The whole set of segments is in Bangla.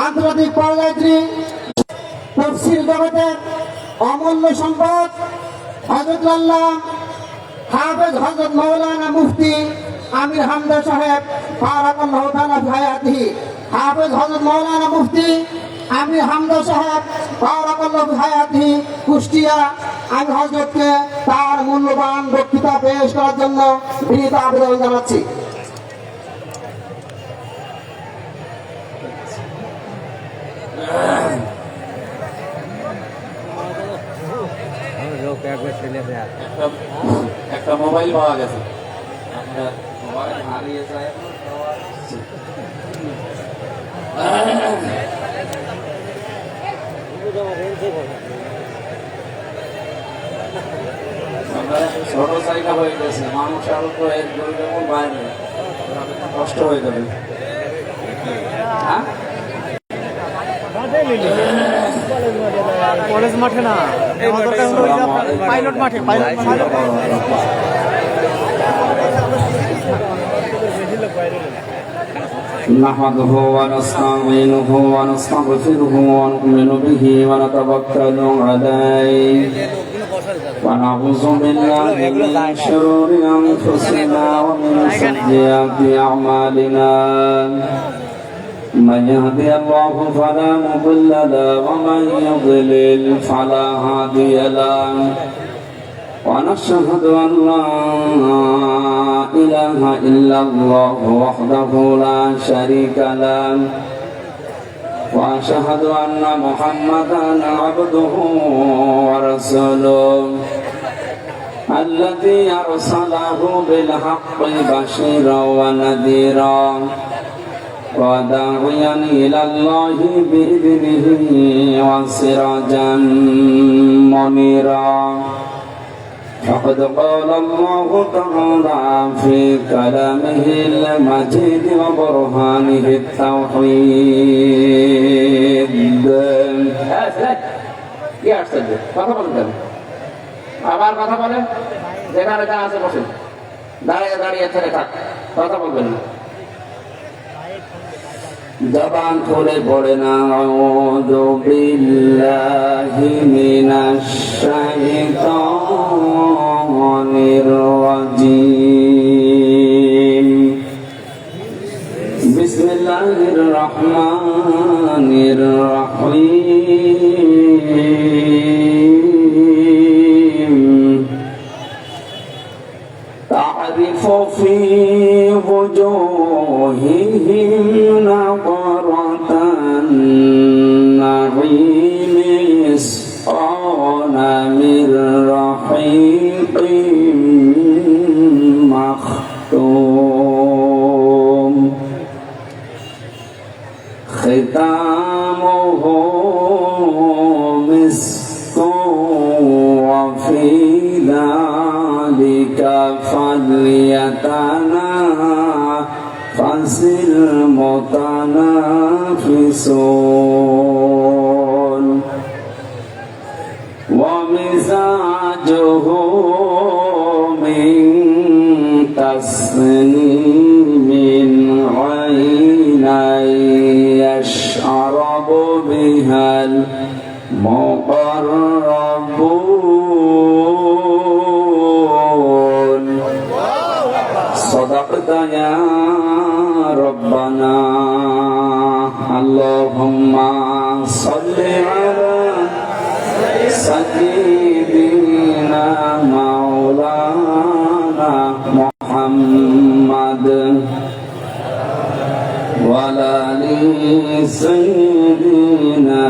আন্তর্জাতিক পর্যায়ে তফসির জগতের অমূল্য সম্পদ হযরত আল্লাহ হাফেজ হযরত মাওলানা মুফতি আমির হামজা সাহেব বারাকাল্লাহু তাআলা ফি হায়াতিহি। হাফেজ হযরত মাওলানা মুফতি আমির হামজা সাহেব বারাকাল্লাহু ফি হায়াতিহি কুষ্টিয়া। আমি হযরতকে তার মূল্যবান বক্তৃতা পেশ করার জন্য বিনীত আবেদন জানাচ্ছি। একটা মোবাইল পাওয়া গেছে, মোবাইল হারিয়ে যায়। ছোট জায়গা হয়ে গেছে, মানুষ আরো তো এর যেমন বাইরে কষ্ট হয়ে যাবে। কলেজ মাঠে না, পাইলট মাঠে। نحمده ونستعينه ونستغفره ونؤمن به ونتوكل عليه ونعوذ بالله من شرور أنفسنا ومن سيئات أعمالنا. من يهدي الله فلا مضل له ومن يضلل فلا هادي له. ونشهد أن لا إله إلا الله وحده لا شريك له. وأشهد أن محمدا عبده ورسوله الذي أرسله بالحق بشيرا ونذيرا وداعيا إلى الله بإذنه وسراجا منيرا. فقد قال الله تعالى في كلامه المجيد وبرهانه التوحيد. আবার কথা বলে, যেখানে যা আছে বসে, দাঁড়িয়ে দাঁড়িয়ে ছেড়ে থাক, কথা বলবেন না। জবান খুলে পড়ে না। আউযু বিল্লাহি মিনাশ শাইতানির রাজীম। বিসমিল্লাহির রহমানির রহিম। তা'রিফু ফি وجوههم نضرة النعيم يسقون من رحيق مختوم ختامه مسك وفي ذلك فليتنافس المتنافسون. ومزاجه من تسنيم عينا يشرب بها المقربون. صدقت يا ربنا. اللهم صل على سيدنا مولانا محمد وعلى آل سيدنا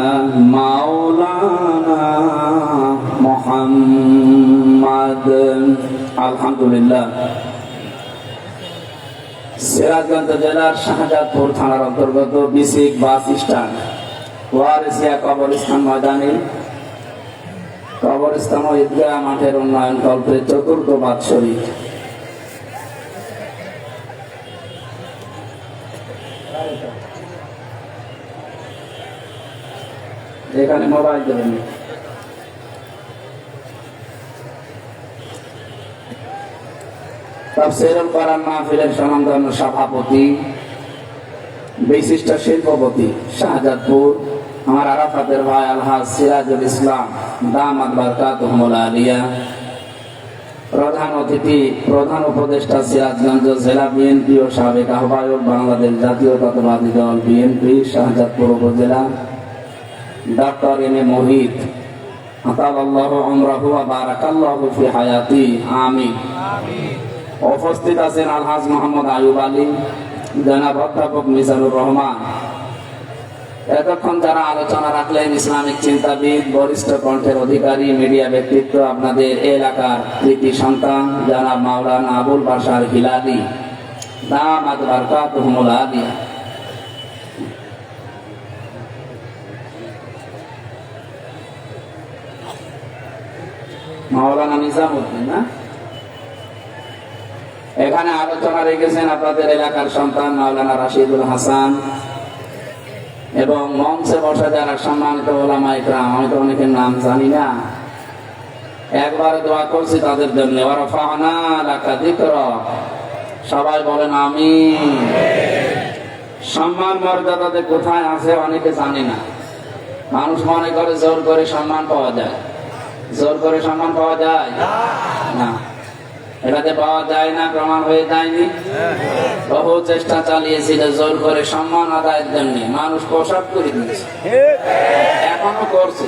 مولانا محمد. আলহামদুলিল্লাহ। সিরাজগঞ্জ জেলার শাহজাদপুর থানার অন্তর্গত বিসিক বাস স্ট্যান্ড ওয়ারেসিয়া কবরস্থান ময়দানে কবরস্থান ও ঈদগাহ মাঠের উন্নয়ন কল্পে চতুর্থ বাৎসরিক এখানে মোবাইল দেবেন। তাফসীরুল কোরআন মাহফিলের সম্মানিত সভাপতি বিশিষ্ট শিল্পপতি শাহজাদপুর আমার আরাফাতের ভাই আলহাজ সিরাজুল ইসলাম দামাত বারকাতুহুল আলিয়া, প্রধান অতিথি প্রধান উপদেষ্টা সিরাজগঞ্জ জেলা বিএনপি ও সাবেক আহ্বায়ক বাংলাদেশ জাতীয়তাবাদী দল বিএনপি শাহজাদপুর উপজেলা ডক্টর এম এ মোহিত আতালাল্লাহু উমরাহু ওয়া বারাকাল্লাহু ফি হায়াতি আমিন। উপস্থিত আছেন আলহাজ মোহাম্মদ আয়ুব আলী, জনাব অধ্যাপক মিজানুর রহমান। এতক্ষণ যারা আলোচনা রাখলেন ইসলামিক চিন্তাবিদ, বরিষ্ঠ কণ্ঠের অধিকারী, মিডিয়া ব্যক্তিত্ব, আপনাদের এলাকার কৃতি সন্তান জনাব মাওলানা আবুল বাশার হিলালি দামাত বারকাতুহুল আলিয়া। মাওলানা নিজামউদ্দিন না, এখানে আলোচনা রেখেছেন আপনাদের এলাকার সন্তান মাওলানা রাশিদুল হাসান এবং মঞ্চে বসা যারা সম্মানিত ওলামা ইকরাম, আমি তো অনেকের নাম জানি না, একবার দোয়া করছি তাদের জন্য। ওয়ারাফা'না লাকা যিকরাক, সবাই বলেন আমিন। সম্মান মর্যাদাতে কোথায় আছে অনেকে জানি না। মানুষ মনে করে জোর করে সম্মান পাওয়া যায়, জোর করে সম্মান পাওয়া যায় না, এটাতে পাওয়া যায় না, প্রমাণ হয়ে যায়নি। বহু চেষ্টা চালিয়েছিল জোর করে সম্মান আদায়ের জন্য, মানুষ পোশাক করে দিয়েছে, এখনো করছে।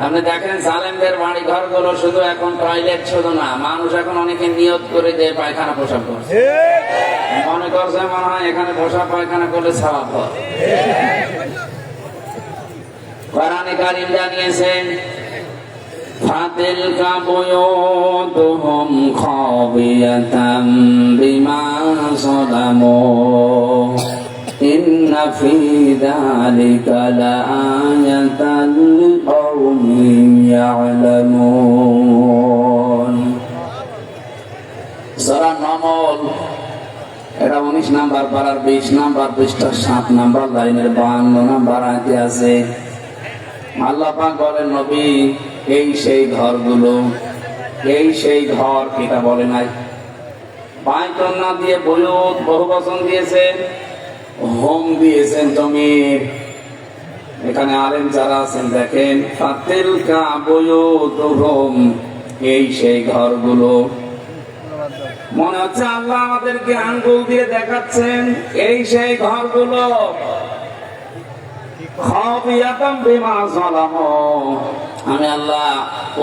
আপনি দেখেন জালেমদের বাড়ি ঘর গুলো শুধু এখন টয়লেট শুধু না, মানুষ এখন অনেকে নিয়ত করে যে পায়খানা পোশাক করছে, মনে করছে মনে হয় এখানে পোশাক পায়খানা করলে সওয়াব হয়। কোরআনে কারীম জানিয়েছেন فَتِلْكَ بُيُوتُهُمْ خَاوِيَةً بِمَا ظَلَمُوا إِنَّ فِي ذَلِكَ لَآيَةً لِقَوْمٍ يَعْلَمُونَ। সূরা নামল এটা 19 নাম্বার পারার 20 নাম্বার পৃষ্ঠা 7 নাম্বার লাইনের 52 নাম্বার আয়াতে আছে। আল্লাহ পাক বলেন, নবী এই সেই ঘরগুলো, এই সেই ঘর, এটা বলে নাই। বাইতুন না দিয়ে বুয়ুত বহু বচন দিয়েছেন, হোম দিয়েছেন জমির। এখানে আলেম যারা আছেন দেখেন, ফাতিলকা বুয়ুতুহুম, এই সেই ঘরগুলো। মনে হচ্ছে আল্লাহ আমাদেরকে আঙ্গুল দিয়ে দেখাচ্ছেন এই সেই ঘরগুলো। আমি আল্লাহ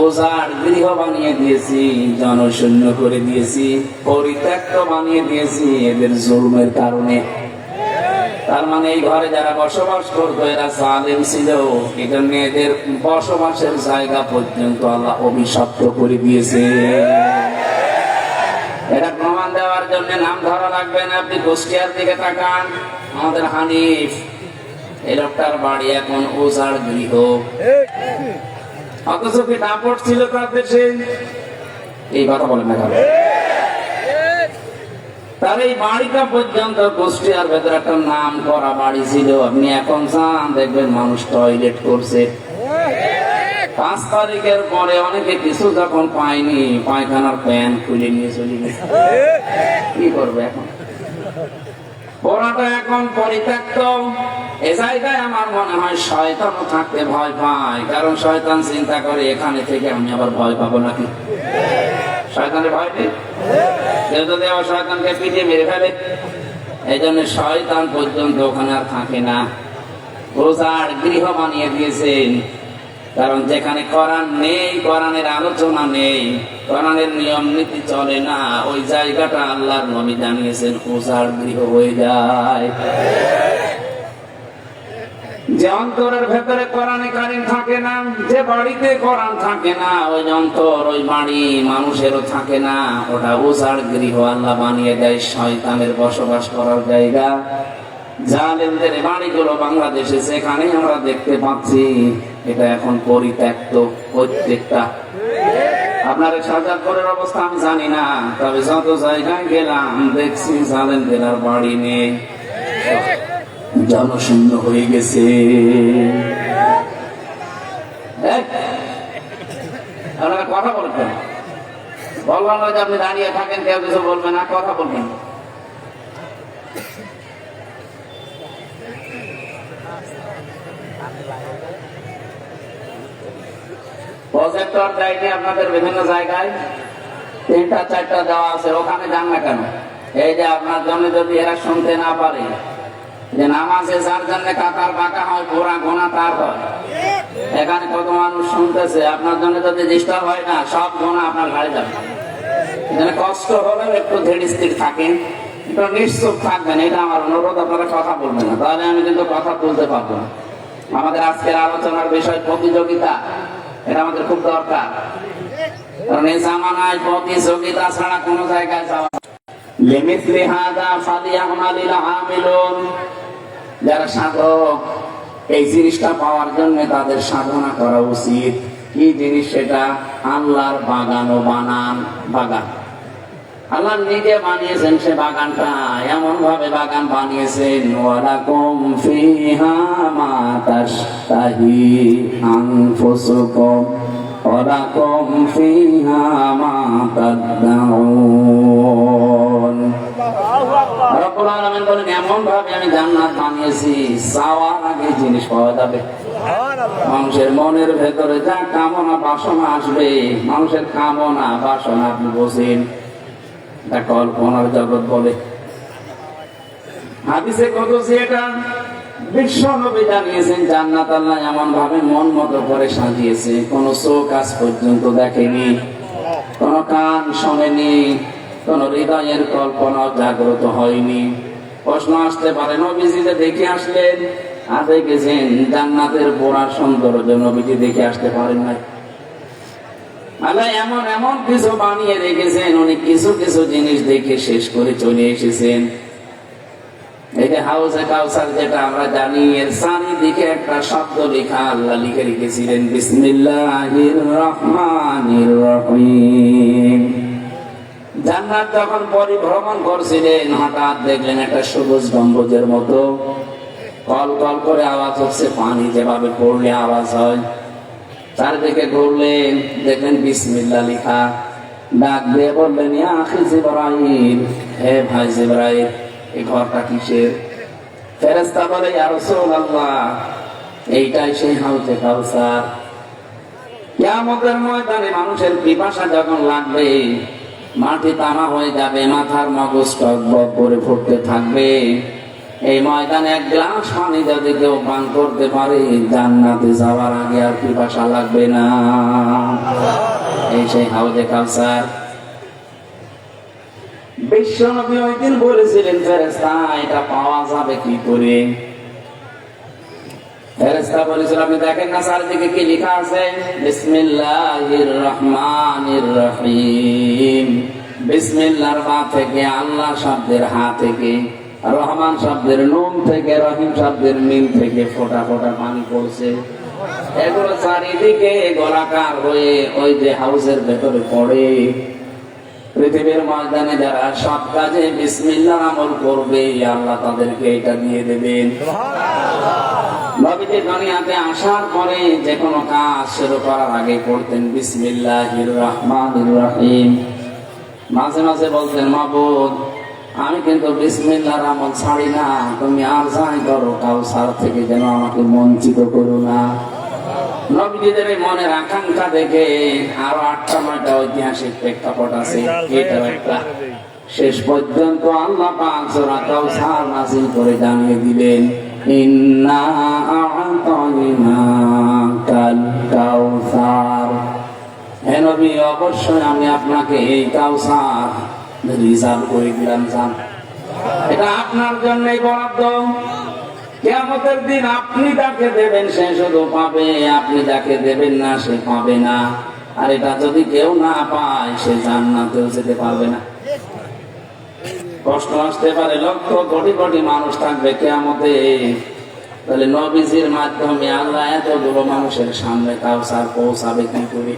ওজার গৃহ বানিয়ে দিয়েছি, জনশূন্য করে দিয়েছি, পরিত্যক্ত বানিয়ে দিয়েছি এদের জুলমের কারণে। তার মানে এই ঘরে যারা বসবাস করতো এরা জালেম ছিল, এই জন্য এদের বসবাসের জায়গা পর্যন্ত আল্লাহ অভিশপ্ত করে দিয়েছে। এটা প্রমাণ দেওয়ার জন্য নাম ধরা লাগবে না, আপনি কুষ্টিয়ার দিকে তাকান, আমাদের হানিফ এই লোকটার বাড়ি এখন ওজার গৃহ, অথচ কি দাপট ছিল তার দেশে, এই কথা বলেন না। তার এই বাড়িটা পর্যন্ত কুষ্টিয়ার ভেতরে একটা নাম করা বাড়ি ছিল। আপনি এখন যান দেখবেন মানুষ টয়লেট করছে। 5 তারিখের পরে অনেকে কিছু যখন পায়নি, পায়খানার প্যান খুলে নিয়ে চলে গেছে। কি করবে এখন? পোড়াটা এখন পরিত্যক্ত। এ জায়গায় আমার মনে হয় শয়তানও থাকতে ভয় পায়, কারণ শয়তান চিন্তা করে এখানে থেকে আমি আবার ভয় পাবো নাকি। শয়তানের ভয় নেই, কেউ যদি আবার শয়তানকে পিটিয়ে মেরে ফেলে, এই জন্য শয়তান পর্যন্ত ওখানে আর থাকে না। রোজার গৃহ বানিয়ে দিয়েছেন, কারণ যেখানে কোরআন নেই, কোরআনের আলোচনা নেই, কোরআনের নিয়ম নীতি চলে না, ওই জায়গাটা আল্লাহর নবী জানিয়েছেন ওজার গৃহ হয়ে যায়। যে অন্তরের ভেতরে কোরআনে কারীম থাকে না, যে বাড়িতে কোরআন থাকে না, ওই অন্তর, ওই বাড়ি মানুষেরও থাকে না, ওটা ওজার গৃহ আল্লাহ বানিয়ে দেয়, শয়তানের বসবাস করার জায়গা। জালেমদের বাড়িগুলো বাংলাদেশে যেখানে আমরা দেখতে পাচ্ছি, এটা এখন পরিত্যক্ত প্রত্যেকটা। আপনার শাহজাদপুরের অবস্থা আমি জানি না, তবে যত জায়গায় গেলাম দেখছি জালেমদের আর বাড়ি নেই, জনশূন্য হয়ে গেছে। আপনারা কথা বলবেন, বললাম না যে আপনি দাঁড়িয়ে থাকেন, কেউ কিছু বলবেন না, কথা বলবেন। প্রজেক্টর দেয়নি আপনাদের বিভিন্ন জায়গায়, 3টা 4টা দেওয়া আছে, ওখানে যান না কেন? এই যে আপনার জন্য যদি এরা শুনতে না পারে যে নামাজে যার জন্য কাতার বাঁকা হয় পুরা গোনা তার হয়, এখানে কত মানুষ শুনতেছে, আপনার জন্য যদি ডিস্টার্ব হয় না সব গোনা আপনার ঘাড়ে যাবে। এখানে কষ্ট হলেও একটু ধীরে স্থির থাকেন, একটু নিশ্চুপ থাকবেন, এটা আমার অনুরোধ। আপনারা কথা বলবেন না, তাহলে আমি কিন্তু কথা তুলতে পারবো না। আমাদের আজকের আলোচনার বিষয় প্রতিযোগিতা, এটা আমাদের খুব দরকার, কারণ এই জামানায় প্রতিযোগিতা ছাড়া কোন জায়গায় যাওয়া। লিমিসলি হাযা ফালিয়ামালিল আমিলুন, যারা সাধক এই জিনিসটা পাওয়ার জন্য তাদের সাধনা করা উচিত। কি জিনিস সেটা? আল্লাহর বাগান ও বাগান আল্লাহ নিজে বানিয়েছেন। সে বাগানটা এমন ভাবে বাগান বানিয়েছেন, ওয়ালাকুম ফিহা মা তাশতাহি আনফুসুকুম ওয়ালাকুম ফিহা মা তাদউন। রব্বুল আলামিন বলেন, এমন ভাবে আমি জান্নাত বানিয়েছি চাওয়ার আগে জিনিস পাওয়া যাবে। মানুষের মনের ভেতরে যা কামনা বাসনা আসবে, মানুষের কামনা বাসনা আপনি বোঝেন, কল্পনার জগৎ বলে। হাদিসে কুদসি এটা বিশ্ব নবী জানিয়েছেন, জান্নাত আল্লাহ এমন ভাবে মন মতো করে সাজিয়েছে, কোন চোখ আজ পর্যন্ত দেখেনি, কোন কান শোনেনি, কোন হৃদয়ের কল্পনা জাগ্রত হয়নি। প্রশ্ন আসতে পারে, নবীজি যে দেখে আসলেন আর দেখেছেন জান্নাতের পোড়ার সৌন্দর্য নবীজি দেখে আসতে পারেন নাই? আল্লাহ এমন এমন কিছু বানিয়ে রেখেছেন, উনি কিছু কিছু জিনিস দেখে শেষ করে চলে এসেছেন। এই যে হাউজে কাউসার যেটা আমরা জানি, এর চারিদিকে একটা শব্দ লেখা আল্লাহ লিখে রেখেছিলেন, বিসমিল্লাহির রহমানির রহিম। জান্নাত যখন পরিভ্রমণ করছিলেন, হঠাৎ দেখলেন একটা সবুজ গম্বুজের মতো কল কল করে আওয়াজ হচ্ছে, পানি যেভাবে পড়লে আওয়াজ হয়। চারিদিকে ঘুরলেন, দেখলেন বিসমিল্লাহ লিখা। ডাক দিয়ে বললেন, ইয়া আখি জিবরাইল, হে ভাই জিবরাইল, এই ঘরটা কিসের? ফেরেশতা বলে, ইয়া রাসূলুল্লাহ, এইটাই সেই হাউজে কাউসার। কিয়ামতের ময়দানে মানুষের পিপাসা যখন লাগবে, মাটি তামা হয়ে যাবে, মাথার মগজ টকবক করে ফুটতে থাকবে, এই ময়দানে এক গ্লাস পানি যদি কেউ পান করতে পারে, জান্নাতে যাওয়ার আগে আর পিপাসা লাগবে না। এই সেই হাউজে কাউসার। বিশ্ব নবী ওই দিন বলেছিলেন, ফেরেশতা এটা পাওয়া যাবে কি করে? ফেরেশতা বলেছিল, আপনি দেখেন না চারিদিকে কি লেখা আছে, বিসমিল্লাহির রহমানির রহিম। বিসমিল্লাহর বা থেকে, আল্লাহ শব্দের হা থেকে, রহমান শব্দের নুন থেকে, রহিম শব্দের মিম থেকে ফোঁটা ফোঁটা পানি পড়ছে। এগুলো চারিদিকে গোলাকার হয়ে ওই যে হাউসের ভেতরে পড়ে। পৃথিবীর ময়দানে যারা সব কাজে বিসমিল্লাহ আমল করবে, আল্লাহ তাদেরকে এটা দিয়ে দেবেন। নবীজি দুনিয়াতে আসার পরে যে কোনো কাজ শুরু করার আগে পড়তেন বিসমিল্লাহির রহমানির রহিম। মাঝে মাঝে বলতেন, মাবুদ আমি কিন্তু বিসমিল্লাহর আমল ছাড়ি না, তুমি আর যাই করো কাউসার থেকে যেন আমাকে বঞ্চিত করো না। নবীজিদের মনের আকাঙ্ক্ষা দেখে আরো 8টা-9টা ঐতিহাসিক প্রেক্ষাপট আছে, এটাও একটা। শেষ পর্যন্ত আল্লাহ পাক সূরা কাউসার নাযিল করে জানিয়ে দিলেন, ইন্না আ'তাইনাকাল কাউসার। হে নবী, অবশ্যই আমি আপনাকে এই কাউসার রিজার্ভ করে দিলাম, জান, এটা আপনার জন্যই বরাদ্দ। কিয়ামতের দিন আপনি যাকে দেবেন সে শুধু পাবে, আপনি যাকে দেবেন না সে পাবে না। আর এটা যদি কেউ না পায়, সে জান্নাতেও যেতে পারবে না। কষ্ট আসতে পারে, লক্ষ কোটি কোটি মানুষ থাকবে কিয়ামতে, তাহলে নবীজির মাধ্যমে আল্লাহ এতগুলো মানুষের সামনে কাউসার পৌঁছাবে কি করে?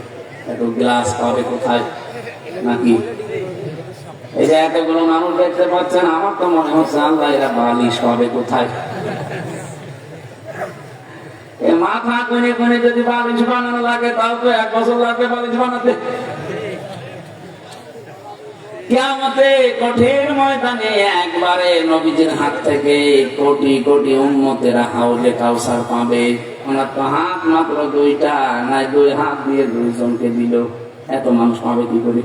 এত গ্লাস পাবে কোথায়? নাকি এই যে এতগুলো মানুষ দেখতে পাচ্ছেন, আমার তো মনে হচ্ছে আল্লাহ এরা বালিশ পাবে কোথায়? মাথা কোনে কোনে যদি বালিশ বানানো লাগে, তাও তো 1 বছর লাগবে বালিশ বানাতে। কিয়ামতে কঠিন ময়দানে একবারে নবীজির হাত থেকে কোটি কোটি উম্মতেরা হাউজে কাউসার পাবে। ওনার তো হাত মাত্র দুইটা, নাই দুই হাত দিয়ে দুইজনকে দিল, এত মানুষ পাবে কি করে?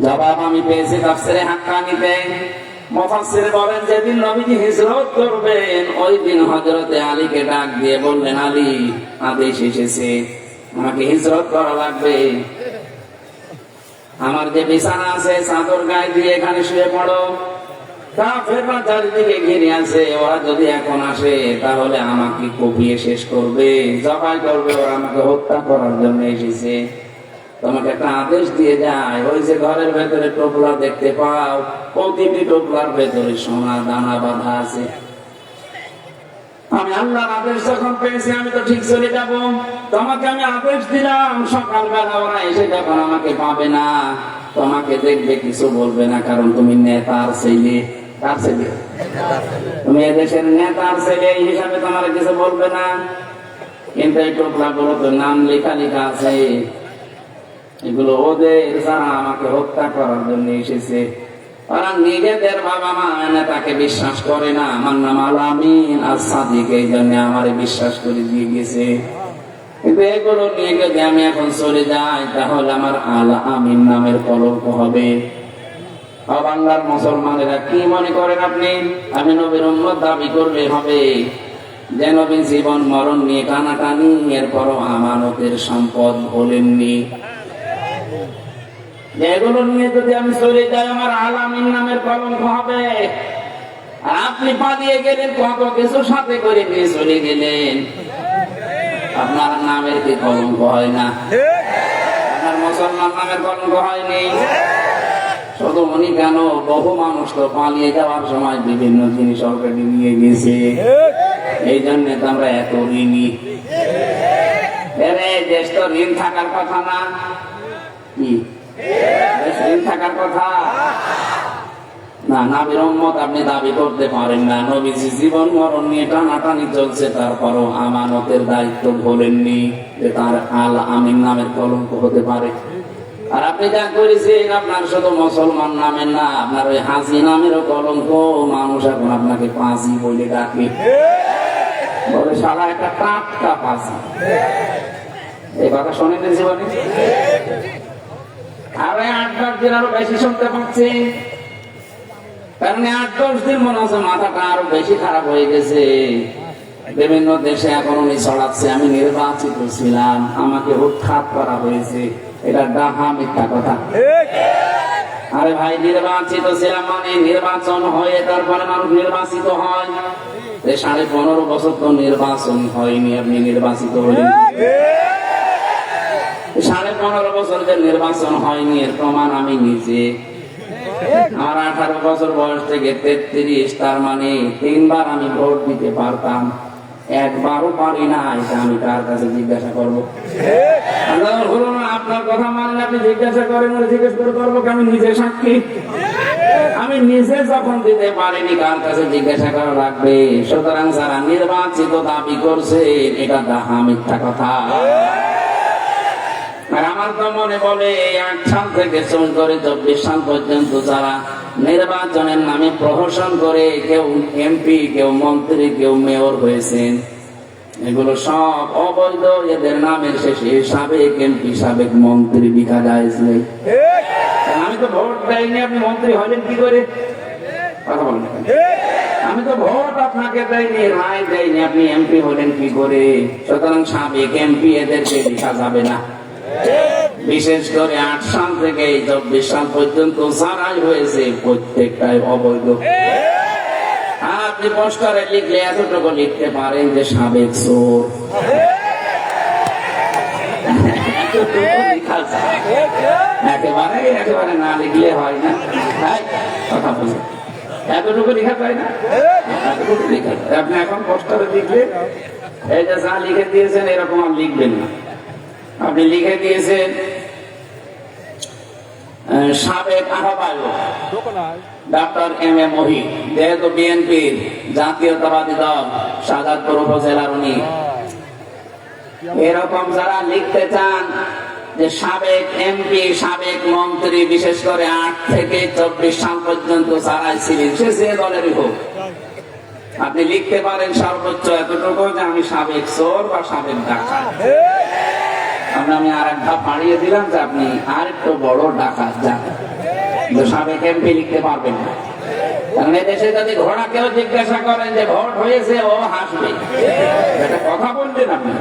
জবাব আমি পেয়েছি তাফসিরে হাক্কানিতে। মুফাসসির বলেন যেদিন নবীজি হিজরত করবেন ওই দিন হযরতে আলীকে ডাক দিয়ে বললেন, আলী, আদেশ এসেছে, আমাকে হিজরত করা লাগবে। আমার যে বিছানা আছে চাদর গায়ে দিয়ে এখানে শুয়ে পড়ো। কাফেররা চারিদিকে ঘিরে আছে, ওরা যদি এখন আসে তাহলে আমাকে কুপিয়ে শেষ করবে, জবাই করবে, ওরা আমাকে হত্যা করার জন্য এসেছে। তোমাকে একটা আদেশ দিয়ে যায়, ওই যে ঘরের ভেতরে টোপলা দেখতে পাও, প্রতিটি টোপলার ভেতরে সোনা দানা বাঁধা আছে। আমি আল্লাহর আদেশ যখন পেয়েছি আমি তো ঠিক চলে যাব। তোমাকে আমি আদেশ দিলাম সকালবেলা ওরা এসে যখন আমাকে পাবে না, তোমাকে দেখবে, কিছু বলবে না, কারণ তুমি নেতার ছেলে। কার ছেলে? তুমি এদেশের নেতার ছেলে, এই হিসাবে তোমার কিছু বলবে না। কিন্তু এই টোপলা গুলো তো নাম লেখা লেখা আছে, এগুলো ওদের যারা আমাকে হত্যা করার জন্য এসেছে। ওরা নিজেদের বাবা মা নেতাকে বিশ্বাস করে না। আমার নাম আল আমিন আর সাদিক, এই জন্য আমারে বিশ্বাস করে দিয়ে গেছে। কিন্তু এগুলো নিয়ে যদি আমি এখন চলে যাই তাহলে আমার আল আমিন নামের কলঙ্ক হবে। বাংলার মুসলমানেরা কি মনে করেন আপনি? আমি নবীর উম্মত দাবি করলে হবে যে নবী জীবন মরণ নিয়ে টানাটানি, এরপরও আমানতের সম্পদ ভোলেননি। এগুলো নিয়ে যদি আমি চলে যাই আমার আল আমিন নামের কলঙ্ক হবে। আর আপনি পালিয়ে গেলেন, কত কিছু সাথে করে নিয়ে চলে গেলেন, আপনার নামের কি কলঙ্ক হয় না? আপনার মুসলমান নামের কলঙ্ক হয়নি? শুধু উনি কেন, বহু মানুষ তো পালিয়ে যাওয়ার সময় বিভিন্ন জিনিস অলরেডি নিয়ে গেছে, এই জন্য তো আমরা এত ঋণী। দেশ তো ঋণ থাকার কথা না, কি ঋণ থাকার কথা না? নবীর উম্মত আপনি দাবি করতে পারেন না। নবীজি জীবন মরণ নিয়ে টানাটানি চলছে, তারপরও আমানতের দায়িত্ব ভোলেননি যে তার আল আমিন নামের কলঙ্ক হতে পারে। আর আপনি যা করেছেন আপনার শুধু মুসলমান নামের না, আপনার ওই হাজি নামেরও কলঙ্ক। মানুষ এখন আপনাকে পাঁচি বলে ডাকে, বলে সারা একটা টাটকা পাঁচি। এই কথা শোনেন জীবনে? আরো 8-10 দিন আরো বেশি শুনতে পাচ্ছি, কারণ 8-10 দিন মনে হচ্ছে মাথাটা আরো বেশি খারাপ হয়ে গেছে। বিভিন্ন দেশে এখন উনি ছড়াচ্ছে আমি নির্বাচিত ছিলাম, আমাকে উৎখাত করা হয়েছে। এটা ডাহা মিথ্যা কথা। আরে ভাই, নির্বাচিত ছিলাম মানে নির্বাচন হয়ে তারপরে মানুষ নির্বাচিত হয়। 15.5 বছর তো নির্বাচন হয়নি, আপনি নির্বাচিত হলেন। 15.5 বছর যে নির্বাচন হয়নি এর প্রমাণ আমি নিজে। আমার 18 বছর বয়স থেকে 33, তার মানে 3 বার আমি ভোট দিতে পারতাম, একবারও পারি না। এটা আমি কার কাছে জিজ্ঞাসা করবো? হলো না, আপনার কথা মানেন, আপনি জিজ্ঞাসা করেন, জিজ্ঞেস করে করবো? আমি নিজে সাক্ষী, আমি নিজে যখন দিতে পারিনি কার কাছে জিজ্ঞাসা করা লাগবে? সুতরাং যারা নির্বাচিত দাবি করছে এটা ডাহা মিথ্যা কথা। আর আমার তো মনে বলে 8 সাল থেকে শুরু করে 24 সাল পর্যন্ত যারা নির্বাচনের নামে প্রহসন করে, কেউ এমপি, কেউ মন্ত্রী, কেউ মেয়র হয়েছেন, এগুলো সব অবৈধ। এদের নামের শেষে সাবেক এমপি, সাবেক মন্ত্রী লিখা যায়। আমি তো ভোট দেয়নি, আপনি মন্ত্রী হলেন কি করে? কথা বলেন। আমি তো ভোট আপনাকে দেয়নি, রায় দেয়নি, আপনি এমপি হলেন কি করে? সুতরাং সাবেক এমপি এদেরকে লিখা যাবে না। বিশেষ করে 8 সাল থেকে 24 সাল পর্যন্ত যারাই হয়েছে প্রত্যেকটাই অবৈধ। আপনি পোস্টারে লিখলে এতটুকু লিখতে পারেন যে সাবেক চোর। একেবারে না লিখলে হয় না, কথা বলছেন, এতটুকু লেখা যায় না, এতটুকু লেখা যায়। আপনি এখন পোস্টারে লিখলে এই যে যা লিখে দিয়েছেন এরকম আর লিখবেন না। আপনি লিখে দিয়েছেন সাবেক আহ্বায়ক ডক্টর এম এ মহিদ, যেহেতু বিএনপির জাতীয়তাবাদী দল শাহজাদপুর উপজেলার উনি। এরকম যারা লিখতে চান যে সাবেক এমপি, সাবেক মন্ত্রী, বিশেষ করে 8 থেকে 24 সাল পর্যন্ত যারাই ছিলেন, সে যে দলেরই হোক, আপনি লিখতে পারেন সর্বোচ্চ এতটুকু যে আমি সাবেক চোর বা সাবেক ডাকাত। আমি আর এক ধাপ বাড়িয়ে দিলাম যে আপনি আর একটু বড় ডাকাত জানেন, সাবেক এমপি লিখতে পারবেন না। কারণ এদেশে যদি ঘোড়া কেউ জিজ্ঞাসা করেন যে ভোট হয়েছে, ও হাসবে, এটা কথা বলবেন আপনি।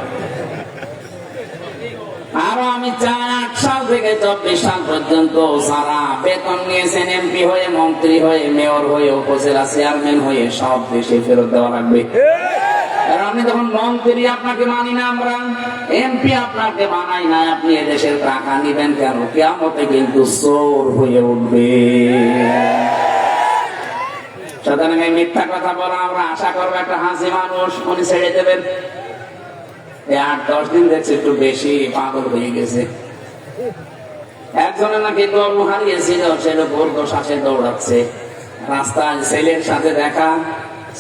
আরো আমি চাই 8 সাল থেকে 24 সাল পর্যন্ত যারা বেতন নিয়েছেন এমপি হয়ে, মন্ত্রী হয়ে, মেয়র হয়ে, উপজেলা চেয়ারম্যান হয়ে, সব দেশে ফেরত দেওয়া লাগবে। কারণ আপনি তখন মন্ত্রী, আপনাকে মানি না আমরা, এমপি আপনাকে বানাই না, আপনি এদেশের টাকা নিবেন কেন? কিয়ামতে কিন্তু চোর হয়ে উঠবে। সুতরাং এই মিথ্যা কথা বলা আমরা আশা করবো একটা হাসি মানুষ উনি ছেড়ে দেবেন। এই 8-10 দিন দেখছে একটু বেশি পাগল হয়ে গেছে। একজনের নাকি গরু হারিয়েছিল, সেটা বর্গ শ্বাসে দৌড়াচ্ছে রাস্তায়, ছেলের সাথে দেখা।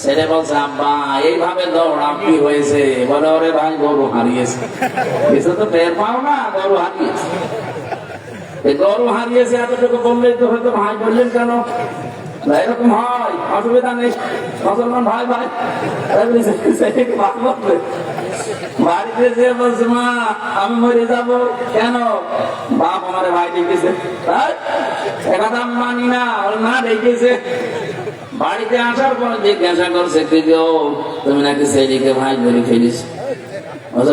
ছেলে বলছে, আব্বা এইভাবে দৌড়া কি হয়েছে? বলে, ওরে ভাই গরু হারিয়েছে। কিছু তো টের পাও না, গরু হারিয়েছে। গরু হারিয়েছে এতটুকু বললেই তো হয়তো ভাই বললেন কেন? এরকম হয়, অসুবিধা নেই, মুসলমান ভাই ভাই। বাড়িতে যে বলছে, মা আমি মরে যাব কেন? বাপ আমার ভাই ডেকেছে, কথা আমি মানি না, না ডেকেছে। বাড়িতে আসার পর জিজ্ঞাসা করছে, তুমি নাকি ছেলেকে ভাই ধরে ফেলিস?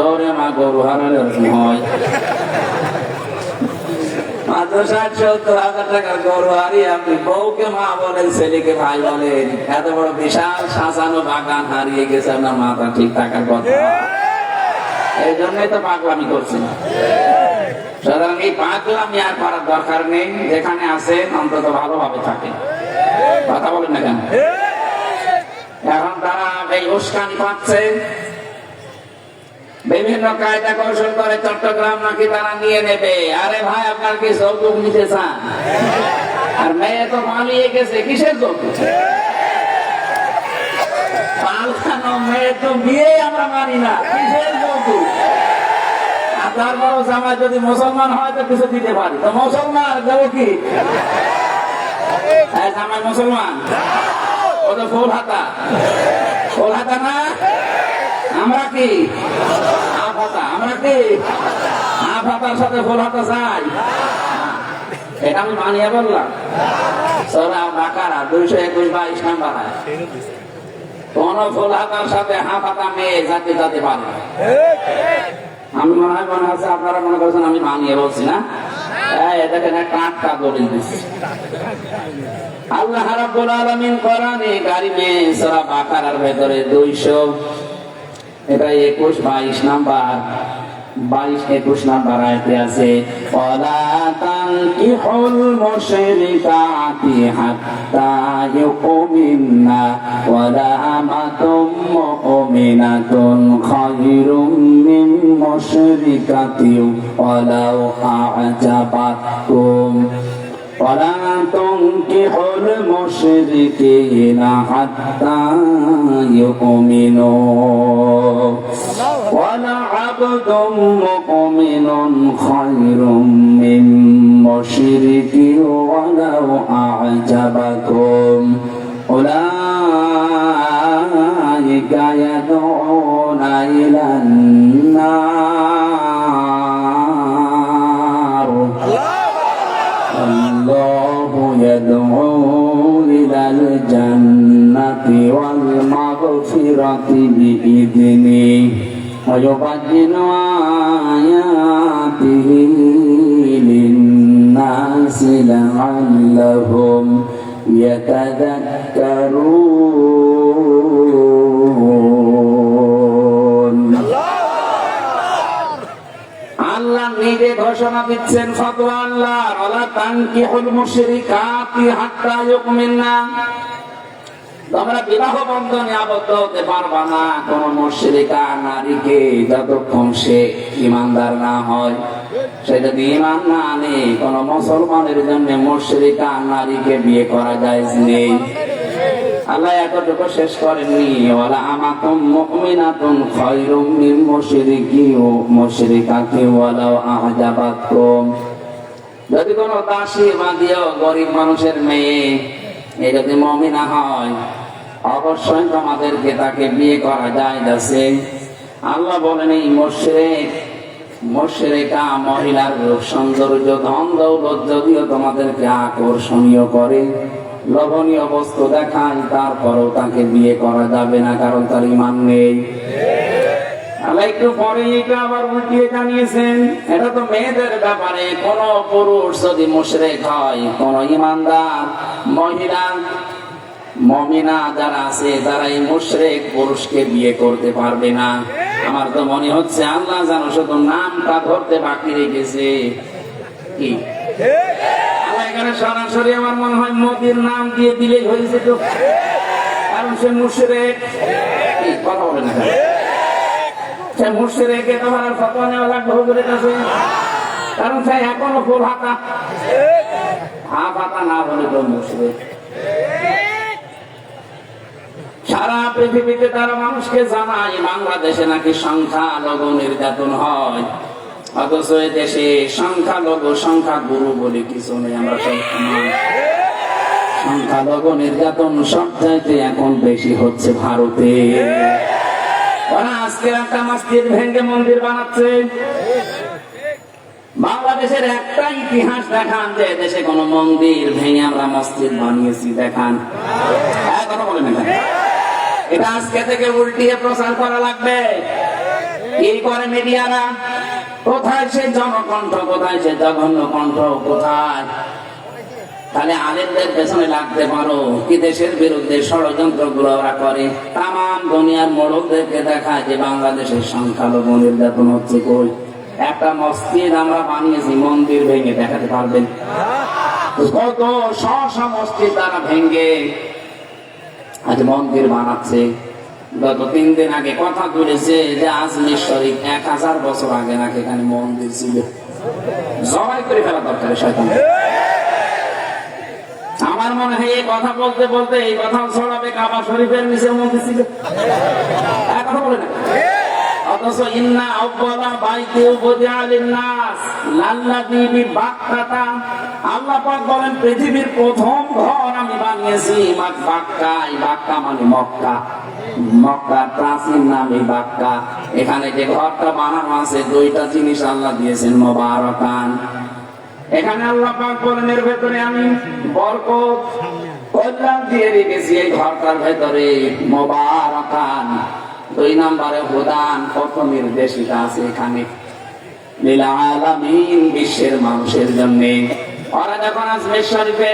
ওরে মা, গরু হারালে ওরকম হয়। মাত্র 60-70 টাকার গরু হারিয়ে আপনি বউকে মা বলেন, ছেলেকে ভাই বলেন, এত বড় বিশাল সাজানো বাগান হারিয়ে গেছে, আপনার মাথা ঠিক থাকার কথা। এই জন্যই তো পাগলামি করছি। সুতরাং এই পাগলামি আর করার দরকার নেই। যেখানে আছে অন্তত ভালোভাবে থাকে, কথা বলেন না কেন? এখন তারা এই উস্কানি পাচ্ছে, বিভিন্ন কায়দা কৌশল করে চট্টগ্রাম নাকি তারা নিয়ে নেবে। আরে ভাই, আপনার কি যৌতুক নিতে চান? আর মেয়ে তো পালিয়ে গেছে, কিসের যৌতুক? পালানো মেয়ে তো বিয়ে আমরা মানি না, কিসের যৌতুক? আর তারপর জামাই যদি মুসলমান হয় তো কিছু দিতে পারি, তো মুসলমান দেবো কি? জামাই মুসলমান, ও তো ফুল হাতা, ফুল হাতা না। আমরা কি আফাতা? আমরা কি আফাতার সাথে ফুল হাতা চাই? এটা আমি মানিয়ে বললাম। সূরা বাকারা 221-22 নাম্বার। কোন ফুল হাতার সাথে হাফাতা মেয়ে জাতি জাতি পারে। আমি মনে হচ্ছে আপনারা মনে করছেন আমি মানিয়ে বলছি না। এটাকে টাটকা দলিল দিচ্ছি। আল্লাহ রাব্বুল আলামিন কোরআনে কারিমে সূরা বাকারার ভেতরে 200 এটা 21-22 নাম্বার, 22-21 নাম্বার আয়াতে আছে, ওয়ালা তানকিহুল মুশরিকাতি হাত্তা ইউমিননা ওয়ালা আমাতুম মুমিনাতুন খায়রুম মিন মুশরিকাতিন ওয়ালাউ আ'জাবাতকুম ولا تنكحوا المشركين حتى يؤمنوا ولعبد مؤمن خير من مشرك ولو أعجبكم أولئك يدعون إلى النار الله يدعو إلى الجنة والمغفرة بإذنه ويبين آياته للناس لعلهم يتذكرون. আল্লাহ নিজে ঘোষণা দিচ্ছেন, ফতোয়া আল্লাহ, ওয়ালা তানকিহুল মুশরিকাতি হাত্তা ইউমিননা, তোমরা বিবাহ বন্ধনে আবদ্ধ হতে পারবা না কোন মুশরিকা নারীকে যতক্ষণ সে ঈমানদার না হয়। সে যদি ঈমান না আনে, কোন মুসলমানের জন্য মুশরিকা নারীকে বিয়ে করা জায়েজ নেই। আল্লাহ এতটুকু শেষ করেননি, ওয়ালা আমাতুম মুমিনাতুন খায়রুম মিন মুশরিকাতিন ওয়ালাউ আ'জাবাতকুম। যদি কোনো দাসী বাঁধিও গরিব মানুষের মেয়ে এ যদি মুমিনা হয়, অবশ্যই তোমাদেরকে তাকে বিয়ে করা যায়। যাচ্ছে আল্লাহ বলেন এই মুশরিকা মহিলার রূপ সৌন্দর্য ধন দৌলত যদিও তোমাদেরকে আকর্ষণীয় করে, লোভনীয় বস্তু দেখায়, তারপরেও তাকে বিয়ে করা যাবে না, কারণ তার ঈমান নেই। আল্লাহ একটু পরে এটা আবার উল্টিয়ে জানিয়েছেন, এটা তো মেয়েদের ব্যাপারে। কোন পুরুষ যদি মুশরিক হয়, কোন ঈমানদার মহিলা মুমিনা যারা আছে তারা এই মুশরিক পুরুষকে বিয়ে করতে পারবে না। আমার তো মনে হচ্ছে আল্লাহ যেন শুধু নামটা ধরতে বাকি রেখেছে। কি আল্লাহ এখানে সরাসরি আমার মনে হয় মোদির নাম দিয়ে দিলেই হয়েছে, তো কারণ সে মুশরিক। কথা বলে না, সে মুশরিকে তোমার আর ফতোয়া নেওয়া লাগবে হুজুরের কাছে, কারণ সে এখনো ফুল হাতা, হাফ হাতা না হলে তো মুশরিক। সারা পৃথিবীতে তারা মানুষকে জানায় বাংলাদেশে নাকি সংখ্যালঘু নির্যাতন হয়, অথচ এ দেশে সংখ্যাগুরু বলে কিছু নেই। আমরা সব সমান। সংখ্যালঘু নির্যাতন সব চাইতে এখন বেশি হচ্ছে ভারতে। ওরা আজকে একটা মসজিদ ভেঙে মন্দির বানাচ্ছে। বাংলাদেশের একটা ইতিহাস দেখান যে দেশে কোন মন্দির ভেঙে আমরা মসজিদ বানিয়েছি, দেখান। কথা বলেন না, এটা আজকে থেকে উল্টিয়ে প্রচার করা লাগবে। কি করে মিডিয়ারা? কোথায় সে জনকণ্ঠ, কোথায় সে জঘন্য কণ্ঠ, কোথায়? তাহলে আলেমদের পেছনে লাগতে পারো কি দেশের বিরুদ্ধে ষড়যন্ত্র গুলো ওরা করে। তাম দুনিয়ার মোড়কদেরকে দেখায় যে বাংলাদেশের সংখ্যালঘু নির্যাতন হচ্ছে। কই একটা মসজিদ আমরা বানিয়েছি, মন্দির ভেঙে দেখাতে পারবেন? কত শশ মসজিদ তারা ভেঙে আজ মন্দির বানাচ্ছে। গত 3 দিন আগে কথা তুলেছে যে আজমির শরীফ 1000 বছর আগে নাকি এখানে মন্দির ছিল। জবাই করে ফেলা দরকার শয়তান। আমার মনে হয় এই কথা বলতে বলতে এই কথা ছড়াবে কাবা শরীফের নিচে মন্দির ছিল। কথা বলে না, অথচ ইন্না আউয়ালা বাইতি উযিআ লিন-নাস লাল্লাযী বিবাক্কাতা, আল্লাহ পাক বলেন পৃথিবীর প্রথম ঘর আমি বানিয়েছি বাক্কায়। বাক্কা মানে মক্কা, মক্কার প্রাচীন নামে বাক্কা। এখানে যে ঘরটা বানানো আছে 2টা জিনিস আল্লাহ দিয়েছেন মুবারাকান। এখানে আল্লাহ পাক বলেন এর ভেতরে আমি বরকত কল্যাণ দিয়ে রেখেছি এই ঘরটার ভেতরে মুবারাকান। 2 নম্বরে হুদান, কত নির্দেশিকা আছে এখানে লিল আলামিন, বিশ্বের মানুষের জন্য। ওরা যখন আজমির শরীফে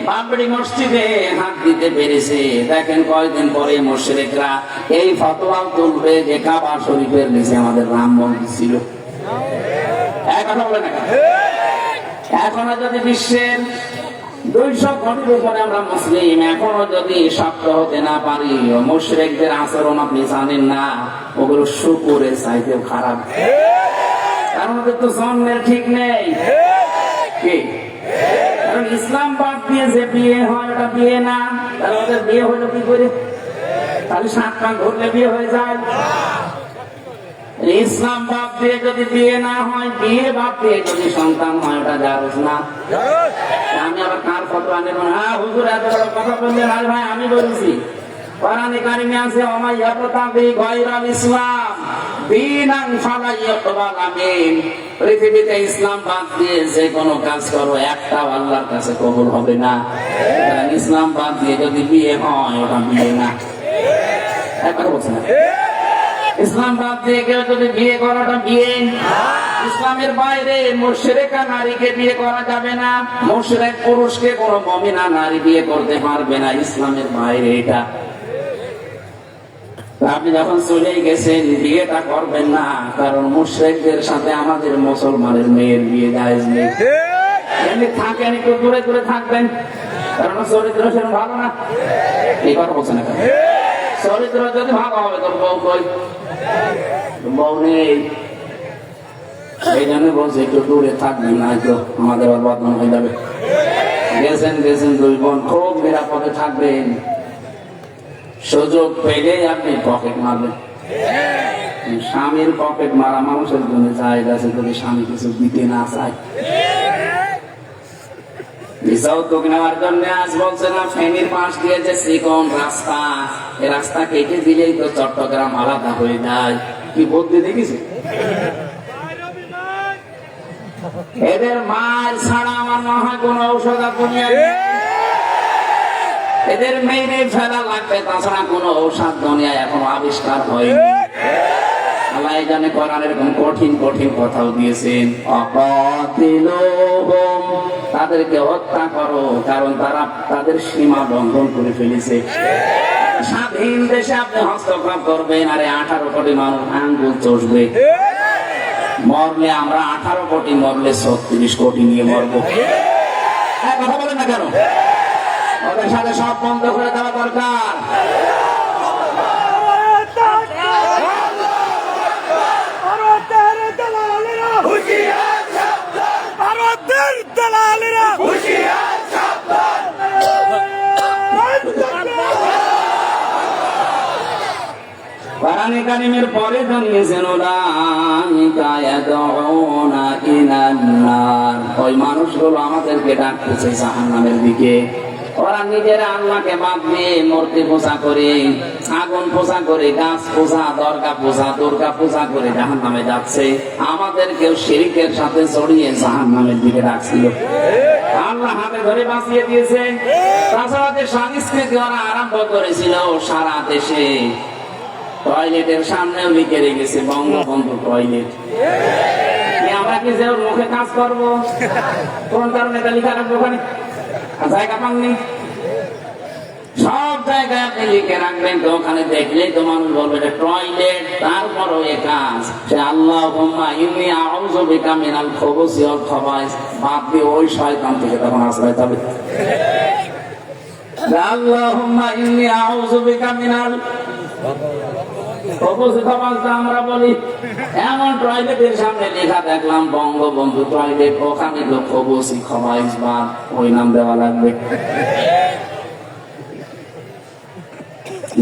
বাবরি মসজিদে হাত দিতে পেরেছে, দেখেন কয়েকদিন পরে মুশরিকরা এই ফতোয়া তুলবে যে কাবা শরীফের নিচে আমাদের রাম মন্দির ছিল। কথা বলে না, এখনো যদি বিশ্বের 200 কোটির উপরে আমরা মুসলিম, এখনো যদি শক্ত হতে না পারি, মুশরিকদের আচরণ আপনি জানেন না, ওগুলো শুকুরের চাইতেও খারাপ। কারণ ওদের তো জন্মের ঠিক নেই। কি কারণ ইসলাম বাদ দিয়ে যে বিয়ে হয় ওটা বিয়ে না, তাহলে ওদের বিয়ে হলো কি করে? তাহলে 7 পাক ঘুরলে বিয়ে হয়ে যায়। ইসলাম বাদ দিয়ে যদি বিয়ে না হয়, বিয়ে বাদ দিয়ে যদি সন্তান হয়, ওটা জায়েজ না। আমি আবার কার ফতোয়া নেব না? হুজুর এত বড় কথা বললেন, আরে ভাই আমি বলেছি কোরআনে কারিমে আছে ওমা ইয়াবতাগি গায়রাল ইসলাম দীনান ফালা ইয়াকবাল মিন। পৃথিবীতে ইসলাম বাদ দিয়ে যে কোনো কাজ করো একটাও আল্লাহর কাছে কবুল হবে না। ইসলাম বাদ দিয়ে যদি বিয়ে হয় ওটা বিয়ে না। একবার বলছেন ইসলাম বাদ দিয়ে কেউ যদি বিয়ে করাটা বিয়ে। ইসলামের বাইরে মুশরিকা নারীকে বিয়ে করা যাবে না, মুশরিক পুরুষকে কোনো মুমিনা নারী বিয়ে করতে পারবে না, ইসলামের বাইরে এটা। আপনি যখন চলে গেছেন বিয়েটা করবেন না, কারণ মুশরিকদের সাথে আমাদের মুসলমানের মেয়ের বিয়ে জায়েজ নেই। এমনি থাকেন একটু দূরে দূরে থাকবেন, কারণ চরিত্র সেরকম ভালো না। এই কথা বলছেন না, চরিত্র যদি ভালো হবে তোর বউ কই? বউ নেই, এই জন্য বলছে একটু দূরে থাকবেন, না তো আমাদের বদনাম হয়ে যাবে। গেছেন 2 বোন, খুব নিরাপদে থাকবেন। সুযোগ পেলেই আপনি পকেট মারবেন। স্বামীর পকেট মারা মানুষের জন্য জায়গা আছে, যদি স্বামী কিছু দিতে না চায়। যৌতুক নেওয়ার জন্য আজ বলছে না, ফেনীর পাশ দিয়ে যে চিকন রাস্তা, এই রাস্তা কেটে দিলেই তো চট্টগ্রাম আলাদা হয়ে যায়। কি বুদ্ধি দেখেছে? এদের মার ছাড়া আমার মনে হয় কোন ঔষধ দুনিয়ায় নেই। এদের মেরে ফেলা লাগবে, তাছাড়া কোন ঔষধ দুনিয়ায় এখনো আবিষ্কার হয়নি। আল্লাহ জানে কোরআন এরকম কঠিন কঠিন কথাও দিয়েছেন, অকাতিলুহুম, তাদেরকে হত্যা করো, কারণ তারা তাদের সীমা লঙ্ঘন করে ফেলেছে। স্বাধীন দেশে আপনি হস্তক্ষেপ করবেন, আরে 18 কোটি মানুষ আঙ্গুল চষবে। মরলে আমরা 18 কোটি, মরলে 36 কোটি নিয়ে মরবো। কথা বলেন না কেন? ওদের সাথে সব বন্ধ করে দেওয়া দরকার। কোরআনে কারিমের পরে জানিয়েছেন, উলাইকা ইয়াদউনা ইলান নার, ওই মানুষগুলো আমাদেরকে ডাকতেছে জাহান্নামের দিকে। ওরা নিজেরা আল্লাহকে বাদ দিয়ে মূর্তি পূজা করে, আগুন পূজা করে, গাছ পূজা, দরগা পূজা, দুর্গা পূজা করে জাহান্নামে যাচ্ছে। আমাদেরকেও শিরকের সাথে জড়িয়ে জাহান্নামের দিকে ডাকছিল। আল্লাহ হাতে ধরে বাঁচিয়ে দিয়েছে। তাছাড়া যে সংস্কৃতি ওরা আরম্ভ করেছিল সারা দেশে, টয়লেটের সামনেও লিখে রেখেছে বঙ্গবন্ধু টয়লেট। আমরা কি যে মুখে কাজ করবো, কোন কারণে এটা লিখা রাখবো? ওখানে জায়গা পাননি, সব জায়গায় আপনি লিখে রাখবেন, তো ওখানে দেখলেই তো মানুষ বলবে এটা টয়লেট। তারপরও এ কাজ সে আল্লাহুম্মা ইন্নী আউযু বিকা মিনাল খুবুসি ওয়াল খাবাইস বাদ দিয়ে ওই শয়তান থেকে তখন আশ্রয় পাবে। আল্লাহুম্মা ইন্নী আউযু বিকা মিনাল আমরা বলি, এমন টয়লেটের সামনে লেখা দেখলাম বঙ্গবন্ধু টয়লেট, ওখানে তো খবসি খবাইস বাদ, ওই নাম দেওয়া লাগবে।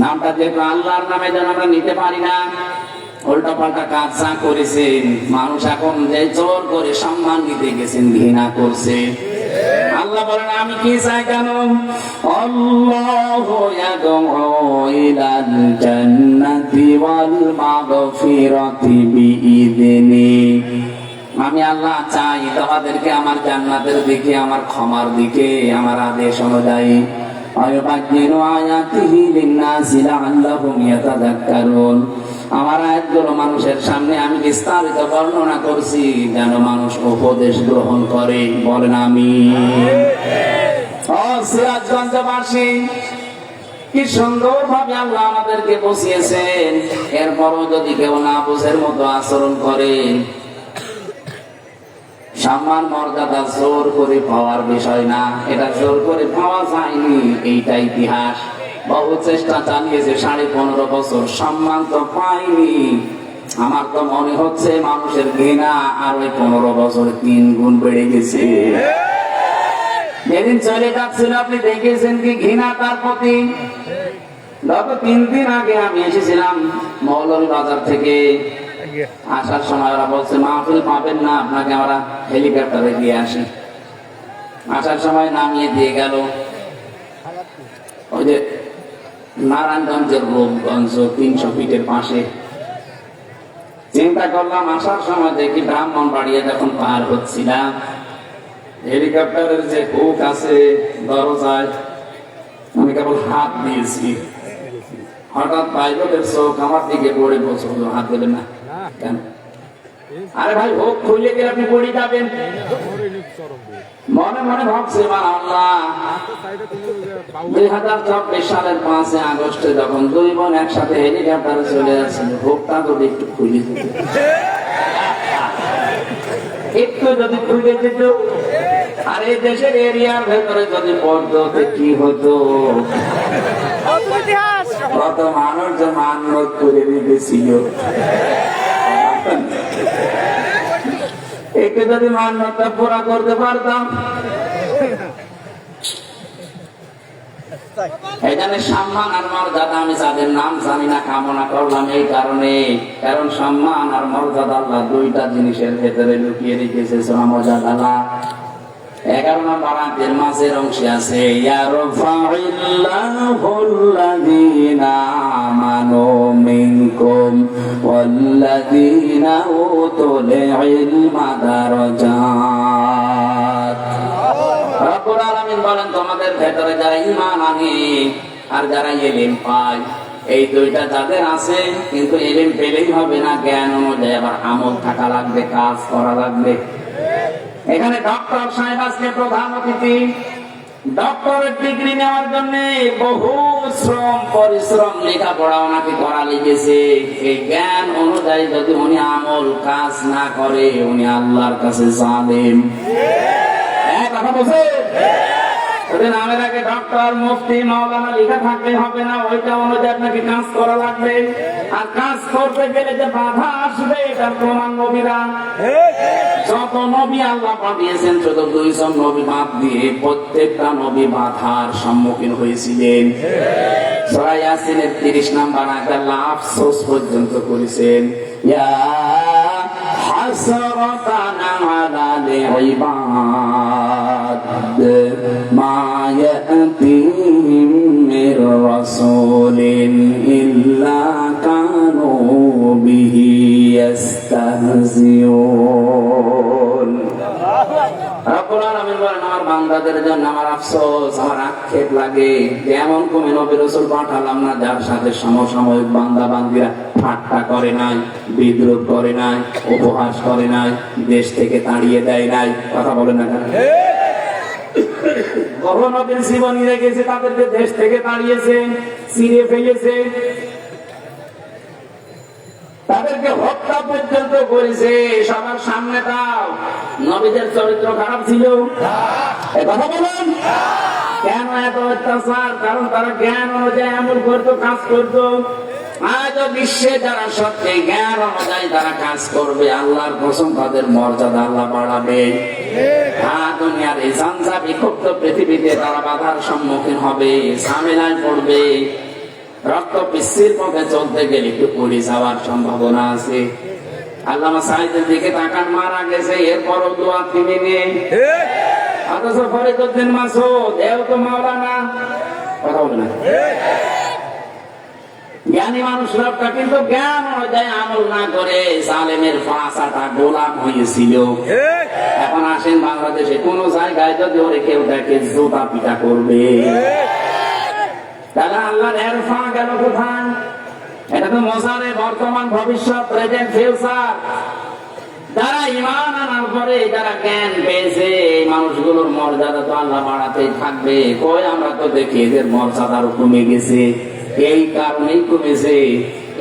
নামটা যেহেতু আল্লাহর নামে যেন আমরা নিতে পারি না, উল্টা পাল্টা কাজ যা করেছেন, মানুষ এখন যে জোর করে সম্মান দিতে গেছেন ঘৃণা করছে। আল্লাহ বলেন আমি কি চাই জানো, আল্লাহু ইয়াদউ ইলাল জান্নাতি ওয়াল মাগফিরাতি বিইযনি, আমি আল্লাহ চাই তোমাদেরকে আমার জান্নাতের দিকে, আমার ক্ষমার দিকে, আমার আদেশ অনুযায়ী। আয়াবাজ্জিনু আয়াতিহি লিন-নাসি লাআল্লাহুম ইয়াতাযাক্কারুন, আমার আয়াতগুলো মানুষের সামনে আমি বিস্তারিত বর্ণনা করছি যেন মানুষ উপদেশ গ্রহণ করে। বলেন আমিন। ও সিরাজগঞ্জবাসী, কি সুন্দর ভাবে আল্লাহ আমাদেরকে বসিয়েছেন, এরপরও যদি কেউ না বুঝের মতো আচরণ করে, সম্মান মর্যাদা জোর করে পাওয়ার বিষয় না, এটা জোর করে পাওয়া যায়নি, এইটা ইতিহাস। বহু চেষ্টা চালিয়েছে 15.5 বছর, সম্মান তো পাইনি। আমার তো মনে হচ্ছে মানুষের ঘৃণা আর ওই 15 বছর 3 গুণ বেড়ে গেছে। যেদিন চলে যাচ্ছিল আপনি দেখেছেন কি ঘৃণা তার প্রতি? গত 3 দিন আগে আমি এসেছিলাম মৌলভীবাজার থেকে, আসার সময় ওরা বলছে মাহফিল পাবেন না, আপনাকে আমরা হেলিকপ্টারে দিয়ে আসি। আসার সময় নামিয়ে দিয়ে গেল ওই যে নারায়ণগঞ্জের রূপগঞ্জ 300 ফিটের পাশে। চিন্তা করলাম আসার সময় দেখি ব্রাহ্মণবাড়িয়া যখন পার হচ্ছিলাম, হেলিকপ্টারের যে হুক আছে দরজায়, আমি কেবল হাত দিয়েছি, হঠাৎ পাইলটের চোখ আমার দিকে পড়ে বলছে হাত দেবেন না কেন? আরে ভাই হুক খুলে গেলে আপনি পড়ে যাবেন। মনে মনে ভাবছে আল্লাহ, 2024 সালের 5 আগস্টে যখন 2 বোন একসাথে হেলিকপ্টারে চলে যাচ্ছিল, হুকটা যদি একটু খুলে দিত, একটু যদি খুলে দিত, আর এই দেশের এরিয়ার ভেতরে যদি পড়তো কি হতো? কত মানুষ যে মান্যত করে দিতেছিল, একটু যদি মান্যতটা পুরা করতে পারতাম। এই জন্য সম্মান আর মর্যাদা আমি যাদের নাম জানি না কামনা করলাম এই কারণে, কারণ সম্মান আর মর্যাদা আল্লাহ দুইটা জিনিসের ভেতরে লুকিয়ে রেখেছে। সূরা মুজাদালা 11 নম্বর আয়াতের মাঝের অংশে আছে ইয়ারফা'িল্লাহুল্লাযীনা আমানু মিনকুম ওয়াল্লাযীনা উতুল ইলমা দারাজাত। রব্বুল আলামিন বলেন তোমাদের ভেতরে যারা ঈমান আনে আর যারা ইলম পায়, এই দুইটা যাদের আছে, কিন্তু ইলম পেলেই হবে না, জ্ঞান অনুযায়ী আবার আমল থাকা লাগবে, কাজ করা লাগবে। এখানে ডক্টর সাহেব আজকে প্রধান অতিথি। ডক্টরেট ডিগ্রি নেওয়ার জন্য বহু শ্রম পরিশ্রম লেখাপড়া ওনাকে করা লিখেছে। এই জ্ঞান অনুযায়ী যদি উনি আমল কাজ না করে, উনি আল্লাহর কাছে জালেম। কথা বলছে নামের আগে ডক্টর, মুফতি, মাওলানা লেখা থাকলে হবে না, ওইটা অনুযায়ী আপনাকে কাজ করা লাগবে। আর কাজ করতে গেলে যে বাধা আসবে, এটার প্রমাণ নবীরা। যত নবী আল্লাহ পাঠিয়েছেন, শুধু 2 জন নবী বাদ দিয়ে প্রত্যেকটা নবী বাধার সম্মুখীন হয়েছিলেন। সূরা ইয়াসিনের 30 নম্বর আয়াতে আল্লাহ আফসোস পর্যন্ত করেছেন, ইয়া হাসরাতান আলাল ইবাদ মা ইয়াতিহিম মির রাসূলিন ইল্লা কানু বিহি ইস্তাহজিউন। রব্বুল আলামিন বলেন আমার বান্দাদের জন্য আমার আফসোস, আমার আক্ষেপ লাগে যে এমন কোন নবী রাসূল পাঠালাম না যার সাথে সমসাময়িক বান্দা বান্দিরা ঠাট্টা করে নাই, বিদ্রোহ করে নাই, উপহাস করে নাই, দেশ থেকে তাড়িয়ে দেয় নাই। কথা বলেন না কেন? বহু নবীর জীবনী রেখেছে, তাদেরকে দেশ থেকে তাড়িয়েছে, ছিঁড়ে ফেলেছে, তাদেরকে হত্যা পর্যন্ত করেছে সবার সামনে। তাও নবীদের চরিত্র খারাপ ছিল? কথা বলুন, কেন এত অত্যাচার? কারণ তারা জ্ঞান অনুযায়ী আমল করতো, কাজ করতো। আজ বিশ্বে যারা সত্যি জ্ঞান অনুযায়ী তারা কাজ করবে, আল্লাহর কসম তাদের মর্যাদা আল্লাহ বাড়াবে। দুনিয়ার এই ঝঞ্ঝা বিক্ষুব্ধ পৃথিবীতে তারা বাধার সম্মুখীন হবে, ঝামেলায় পড়বে, রক্ত বৃষ্টির পথে চলতে গেলে একটু পড়ে যাওয়ার সম্ভাবনা আছে। আল্লামা সাঈদের দিকে তাকান, মারা গেছে, এরপরও দোয়া তিনি নেই। অথচ ফরিদউদ্দিন মাসুদ এও তো মাওলানা। কথা বলে না, জ্ঞানী মানুষ লোকটা, কিন্তু জ্ঞান অনুযায়ী আমল না করে জালেমের ফাঁসাটা গোলাম হয়েছিল। এখন আসেন বাংলাদেশে কোন জায়গায় যদি ওরে কেউ দেখে, জুতা পিটা করবে। তাহলে আল্লাহর এরফা গেল কোথায়? এটা তো মজারে বর্তমান, ভবিষ্যৎ, প্রেজেন্ট, ফিউচার। যারা ঈমান আনার পরে যারা জ্ঞান পেয়েছে, এই মানুষগুলোর মর্যাদা তো আল্লাহ বাড়াতেই থাকবে। কই আমরা তো দেখি এদের মর্যাদার কমে গেছে। এই কারণেই কমেছে,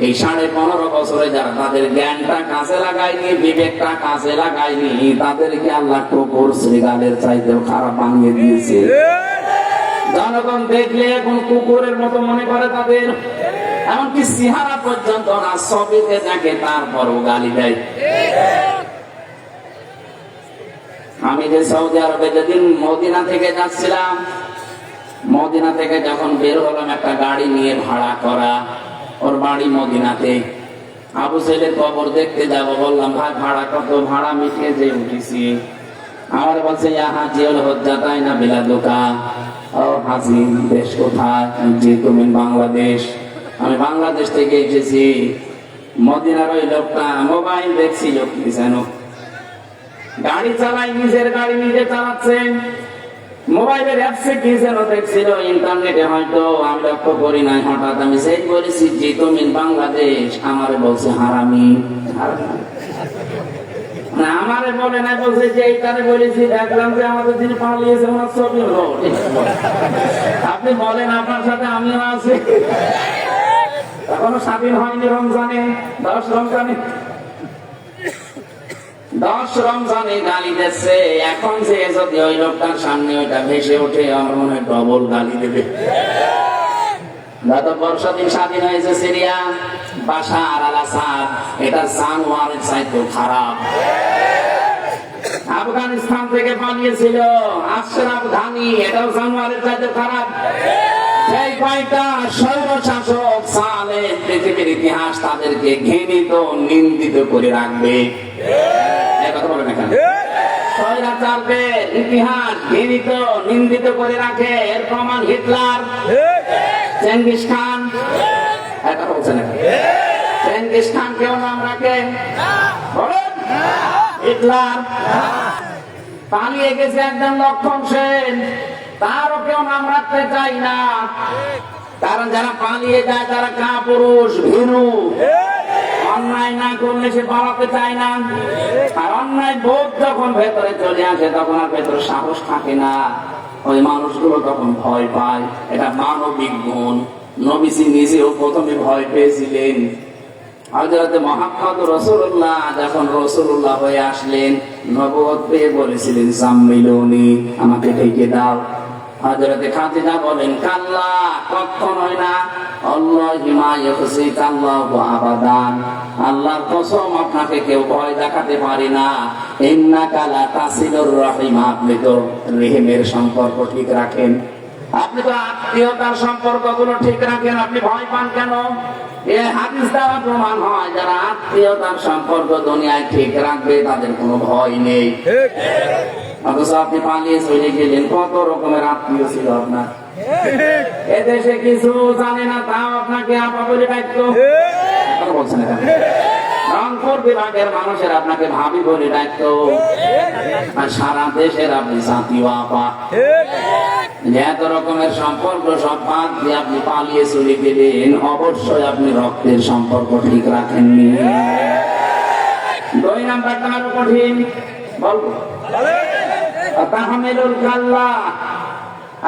এই 15.5 বছরে যারা তাদের জ্ঞানটা কাজে লাগায়নি, বিবেকটা কাজে লাগায়নি, তাদেরকে আল্লাহ কুকুর শ্রীগালের চাইতেও খারাপ বানিয়ে দিয়েছে। জনগণ দেখলে এখন কুকুরের মতো মনে করে তাদের, এমনকি সিহারা পর্যন্ত না, ছবিতে দেখে তারপরও গালি দেয়। আমি যে সৌদি আরবে যেদিন মদিনা থেকে যাচ্ছিলাম, মদিনা থেকে যখন বের হলাম একটা গাড়ি নিয়ে ভাড়া করা, ওর বাড়ি মদিনাতে। আবু সাইদের কবর দেখতে যাব, বললাম ভাই ভাড়া কত? ভাড়া মিটিয়ে যে উঠেছি। আমার বলছে ইয়া হাজিউল হুজ্জাতাই না বিলাদুকা। ও হাজি, দেশ কোথায়? জি তুমি বাংলাদেশ। আমি বাংলাদেশ থেকে এসেছি। মদিনার ওই লোকটা মোবাইল দেখছিল, কি জানো, গাড়ি চালাই, নিজের গাড়ি নিজে চালাচ্ছে, মোবাইলের অ্যাপসে কি যেন দেখছিল, ইন্টারনেটে হয়তো, আমি লক্ষ্য করি নাই। হঠাৎ আমি সেই বলেছি জি তুমি বাংলাদেশ। আমারে বলছে হারামি। না আমারে বলে নাই, বলছে যে এইটারে বলেছি, দেখলাম যে আমাদের যিনি পালিয়েছে ওনার ছবি হলো। আপনি বলেন আপনার সাথে আমিও আছি। এখনো স্বাধীন হয়নি রমজানে, 10 রমজানে 10 রমজানে গালি দিচ্ছে। এখন যে যদি ওই লোকটার সামনে ওইটা ভেসে ওঠে, আমার মনে হয় ডবল গালি দেবে। গত বর্ষা দিন স্বাধীন হয়েছে সিরিয়া, বাশার আল আসাদ, এটা জানোয়ারের চাইতে খারাপ। আফগানিস্তান থেকে পালিয়েছিল আশরাফ ঘানি, এটাও জানোয়ারের চাইতে খারাপ। সেই কয়টা স্বৈরশাসক সালে পৃথিবীর ইতিহাস তাদেরকে ঘৃণিত নিন্দিত করে রাখবে। এই কথা বলেন এখানে। স্বৈরাচারদের ইতিহাস ঘৃণিত নিন্দিত করে রাখে। এর প্রমাণ হিটলার, চেঙ্গিস খান। এই কথা বলছেন এখানে। চেঙ্গিস খান কেউ নাম রাখে? বলেন। হিটলার পালিয়ে গেছে একজন লক্ষণ সেন, তারও কেউ নাম রাখতে চাই না। কারণ যারা পালিয়ে যায় তারা কাপুরুষ, ভীরু। অন্যায় না করলে সে পালাতে চায় না। আর অন্যায় বোধ যখন ভেতরে চলে আসে তখন আর ভেতরে সাহস থাকে না। ওই মানুষগুলো তখন ভয় পায়। এটা মানবিক গুণ। নবীজি নিজেও প্রথমে ভয় পেয়েছিলেন। হযরত মুহাম্মদ রাসূলুল্লাহ যখন রাসূলুল্লাহ হয়ে আসলেন, নবুয়ত পেয়ে বলেছিলেন সাম্মিলুনি, আমাকে ঢেকে দাও। হযরত খাদিজা বলেন, কাল্লা, কখনোই না। আল্লাহি মা ইউখজিকাল্লাহু আবাদান, আল্লাহর কসম আপনাকে কেউ ভয় দেখাতে পারে না। ইন্নাকা লা তাসিলুর রাহিম, আপনি তো রহিমের সম্পর্ক ঠিক রাখেন, আপনি তো আত্মীয়তার সম্পর্কগুলো ঠিক রাখেন, আপনি ভয় পান কেন? এই হাদিস দ্বারা প্রমাণ হয় যারা আত্মীয়তার সম্পর্ক দুনিয়ায় ঠিক রাখবে তাদের কোনো ভয় নেই। অথচ আপনি পালিয়ে চলে গেলেন, কত রকমের আত্মীয় ছিল আপনার। এদেশে কিছু জানে না তাও আপনাকে আপা বলে ডাকতো। বলছেন এখানে রংপুর বিভাগের মানুষের আপনাকে ভাবি বলে ডাকতো, আর সারা দেশের আপনি জাতীয় আপা। এত রকমের সম্পর্ক সব বাদ দিয়ে আপনি পালিয়ে চলে গেলেন, অবশ্যই আপনি রক্তের সম্পর্ক ঠিক রাখেননি। 2 নাম্বারটা আরো কঠিন, বলবো। তাহমিলুল কাল্লা,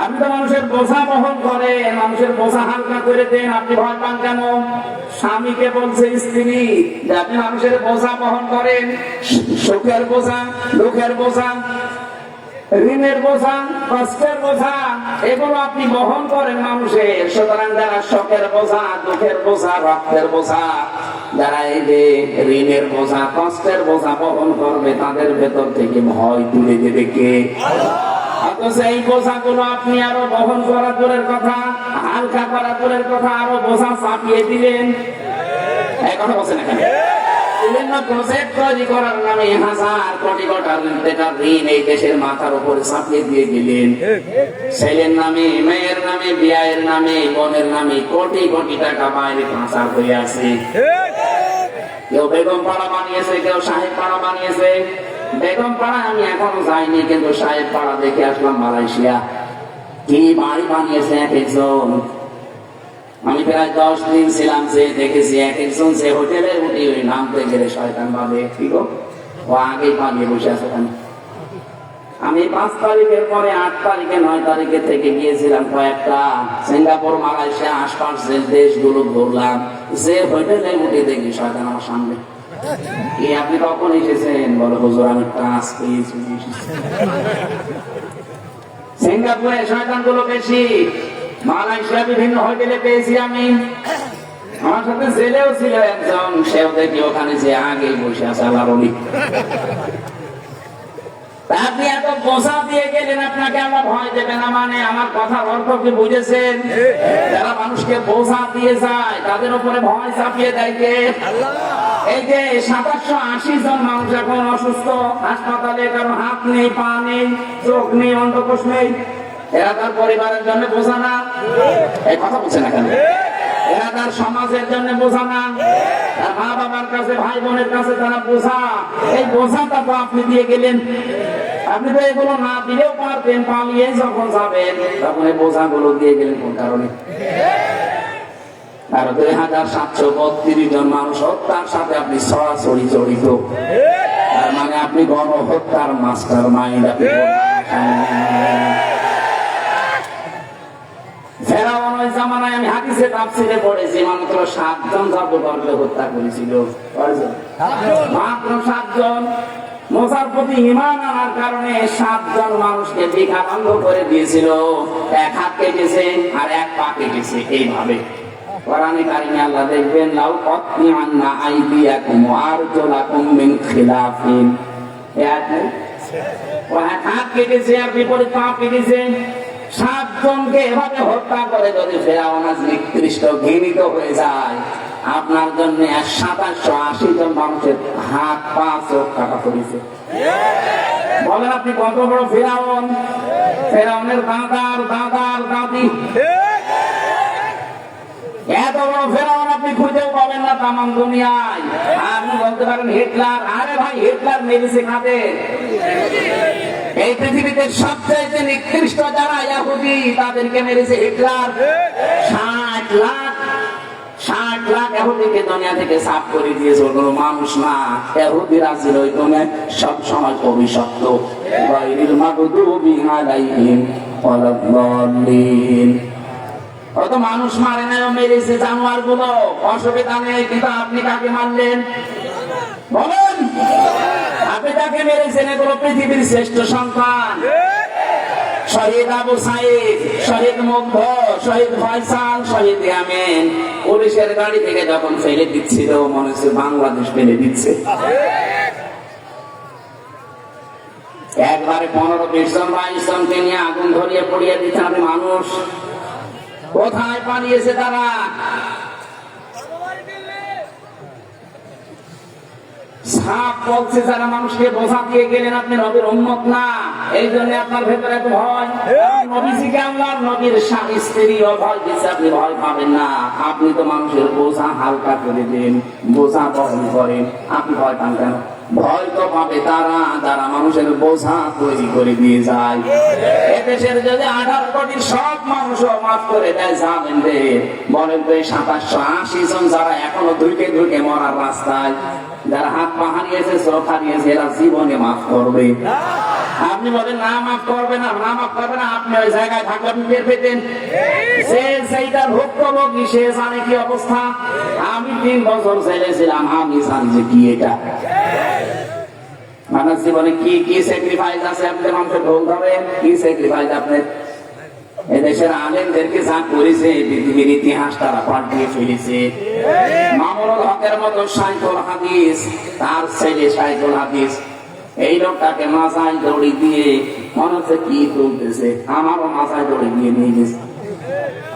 আপনি তো মানুষের বোঝা বহন করেন, মানুষের বোঝা হালকা করে দেন, আপনি ভয় পান কেন? স্বামীকে বলছে স্ত্রী যে আপনি মানুষের বোঝা বহন করেন, সুখের বোঝা, দুঃখের বোঝা, ঋণের বোঝা, কষ্টের বোঝা, এগুলো আপনি বহন করেন মানুষের। সুতরাং যারা শখের বোঝা, দুঃখের বোঝা, রক্তের বোঝা, যারা এই যে ঋণের বোঝা, কষ্টের বোঝা বহন করবে, তাদের ভেতর থেকে ভয় তুলে দেবে কে? অথচ এই বোঝাগুলো আপনি আরো বহন করা দূরের কথা, হালকা করা দূরের কথা, আরো বোঝা চাপিয়ে দিলেন। এই কথা বলছেন এখানে। বিভিন্ন প্রজেক্ট তৈরি করার নামে হাজার কোটি টাকার ঋণ এই দেশের মাথার উপরে চাপিয়ে দিয়ে গেলেন। ছেলের নামে, মেয়ের নামে, বিয়ের নামে, বোনের নামে কোটি কোটি টাকা বাইরে পাচার হয়ে আছে। কেউ বেগম পাড়া বানিয়েছে, কেউ সাহেব পাড়া বানিয়েছে। বেগম পাড়া আমি এখনো যাইনি, কিন্তু সাহেব পাড়া দেখে আসলাম মালয়েশিয়া। কি বাড়ি বানিয়েছে এক একজন। আমি প্রায় 10 দিন ছিলাম, যে দেখেছি এক একজন যে হোটেলে উঠে ওই নামতে গেলে শয়তান ভাবে কি গো, ও আগেই পালিয়ে বসে আছে ওখানে। আমি 5 তারিখের পরে 8 তারিখে 9 তারিখে থেকে গিয়েছিলাম কয়েকটা সিঙ্গাপুর, মালয়েশিয়া, আশপাশের দেশগুলো ঘুরলাম। যে হোটেলে উঠে দেখি শয়তান আমার সামনে। কি আপনি কখন এসেছেন? বলো হুজুর আমি কাজ পেয়েছি। সিঙ্গাপুরে শয়তান গুলো বেশি, মালয়েশিয়া বিভিন্ন হোটেলে পেয়েছি আমি। আমার সাথে জেলেও ছিল একজন, সেও দেখি ওখানে যে আগে বসে আছে আলারনি। আপনি এত বোঝা দিয়ে গেলেন, আপনাকে আমরা ভয় দেবে না মানে আমার কথার অর্থ কি বুঝেছেন? যারা মানুষকে বোঝা দিয়ে যায় তাদের উপরে ভয় চাপিয়ে দেয় কে? এই যে 780 জন মানুষ এখন অসুস্থ হাসপাতালে, কারণ হাত নেই, পা নেই, চোখ নেই, অন্ধকোষ নেই। এরা তার পরিবারের জন্য বোঝা না? এই কথা বলছে না কেন? এরা তার সমাজের জন্য বোঝা না? তার মা বাবার কাছে, ভাই বোনের কাছে তারা বোঝা। এই বোঝাটা তো আপনি দিয়ে গেলেন। আপনি তো এগুলো না দিলেও পারতেন, পালিয়ে যখন যাবেন তখন এই বোঝাগুলো দিয়ে গেলেন কোন কারণে? আর 2732 জন মানুষ হত্যার সাথে আপনি সরাসরি জড়িত। তার মানে আপনি গণহত্যার মাস্টার মাইন্ড। ফেরাউন ওই জামানায় আমি হাদিসে তাফসীরে পড়েছি মাত্র 7 জন জাদুকরকে হত্যা করেছিল। মাত্র 7 জন। মুসার প্রতি ঈমান আনার কারণে 7 জন মানুষকে বিখাবন্ধ করে দিয়েছিল। এক হাত কেটেছে আর এক পা কেটেছে। এইভাবে কোরআনে কারিমে আল্লাহ দেখবেন, লাউ কাত্তিআন্না আইদিয়াকুম ওয়া আরজুলাকুম মিন খিলাফিন। এক হাত কেটেছে আর বিপরীত পা কেটেছে। 7 জনকে এভাবে হত্যা করে যদি ফেরাউন আজ নিকৃষ্ট ঘৃণিত হয়ে যায়, আপনার জন্য 2780 জন মানুষের হাত পা চোখ কাটা পড়েছে। বলেন আপনি কত বড় ফেরাউন? ফেরাউনের দাদার দাদার দাদি এত বড় ফেরাউন আপনি খুঁজেও পাবেন না তাম দুনিয়ায়। আপনি বলতে পারেন হিটলার, আরে ভাই হিটলার মেরেছে কাদের? এই পৃথিবীতে সবচেয়ে নিকৃষ্ট যারা ইহুদি তাদেরকে মেরেছে হিটলার। 60 লাখ ইহুদিকে দুনিয়া থেকে সাফ করে দিয়েছে। কোনো মানুষ না, ইহুদিরা ছিল ওই দুনিয়ায় সব সময় অভিশপ্ত। গায়রিল মাগদুবি আলাইহিম ওয়ালাদ-দাল্লিন। ও তো মানুষ মারে না, মেরেছে জানোয়ার গুলো, অসুবিধা নেই। কিন্তু আপনি কাকে মারলেন বলেন? আপনি তাকে মেরেছেন। এগুলো পৃথিবীর শ্রেষ্ঠ সন্তান, শহীদ আবু সাইদ, শহীদ মুগ্ধ, শহীদ ফয়সাল, শহীদ ইয়ামিন। পুলিশের গাড়ি থেকে যখন ফেলে দিচ্ছিল মনে হচ্ছে বাংলাদেশ ফেলে দিচ্ছে। একবারে 15-20 জন 22 জনকে নিয়ে আগুন ধরিয়ে পড়িয়ে দিচ্ছেন। আপনি মানুষ কোথায় পালিয়েছে তারা? সাপ বলছে যারা মানুষকে বোঝা দিয়ে গেলেন আপনি নবীর উম্মত না, এই জন্য আপনার ভেতরে এত ভয়। নবীজিকে আল্লাহর নবীর স্বামী স্ত্রী ভয় দিচ্ছে, আপনি ভয় পাবেন না। আপনি তো মানুষের বোঝা হালকা করে দেন, বোঝা বহন করেন, আপনি ভয় পান কেন? ভয় তো পাবে তারা যারা মানুষের বোঝা তৈরি করে দিয়ে যায়। এদেশের যদি 18 কোটির সব মানুষও মাফ করে দেয় যাবেন রে, বলেন তো এই 2780 জন যারা এখনো ধুকে ধুকে মরার রাস্তায়, যারা হাত পা হারিয়েছে, চোখ হারিয়েছে, এরা জীবনে মাফ করবে? আপনি বলেন না মাফ করবে না, না মাফ করবে না। আপনি ওই জায়গায় থাকলে আপনি টের পেতেন। সে সেইটার ভুক্তভোগী, সে জানে কি অবস্থা। আমি 3 বছর জেলে ছিলাম, আমি জানি যে কি এটা। মানুষ জীবনে কি কি স্যাক্রিফাইস আছে আপনাদের মানুষের ভুল ধরে, কি স্যাক্রিফাইস আপনার? এদেশের আলেমদেরকে যা করেছে পৃথিবীর ইতিহাস তারা পাল্টিয়ে ফেলেছে। মামুনুল হকের মতো শাইখুল হাদিস, তার ছেলে শাইখুল হাদিস, এই লোকটাকে মাথায় দড়ি দিয়ে মনে হচ্ছে কি তুলতেছে, আমারও মাথায় দড়ি দিয়ে নিয়ে গেছে,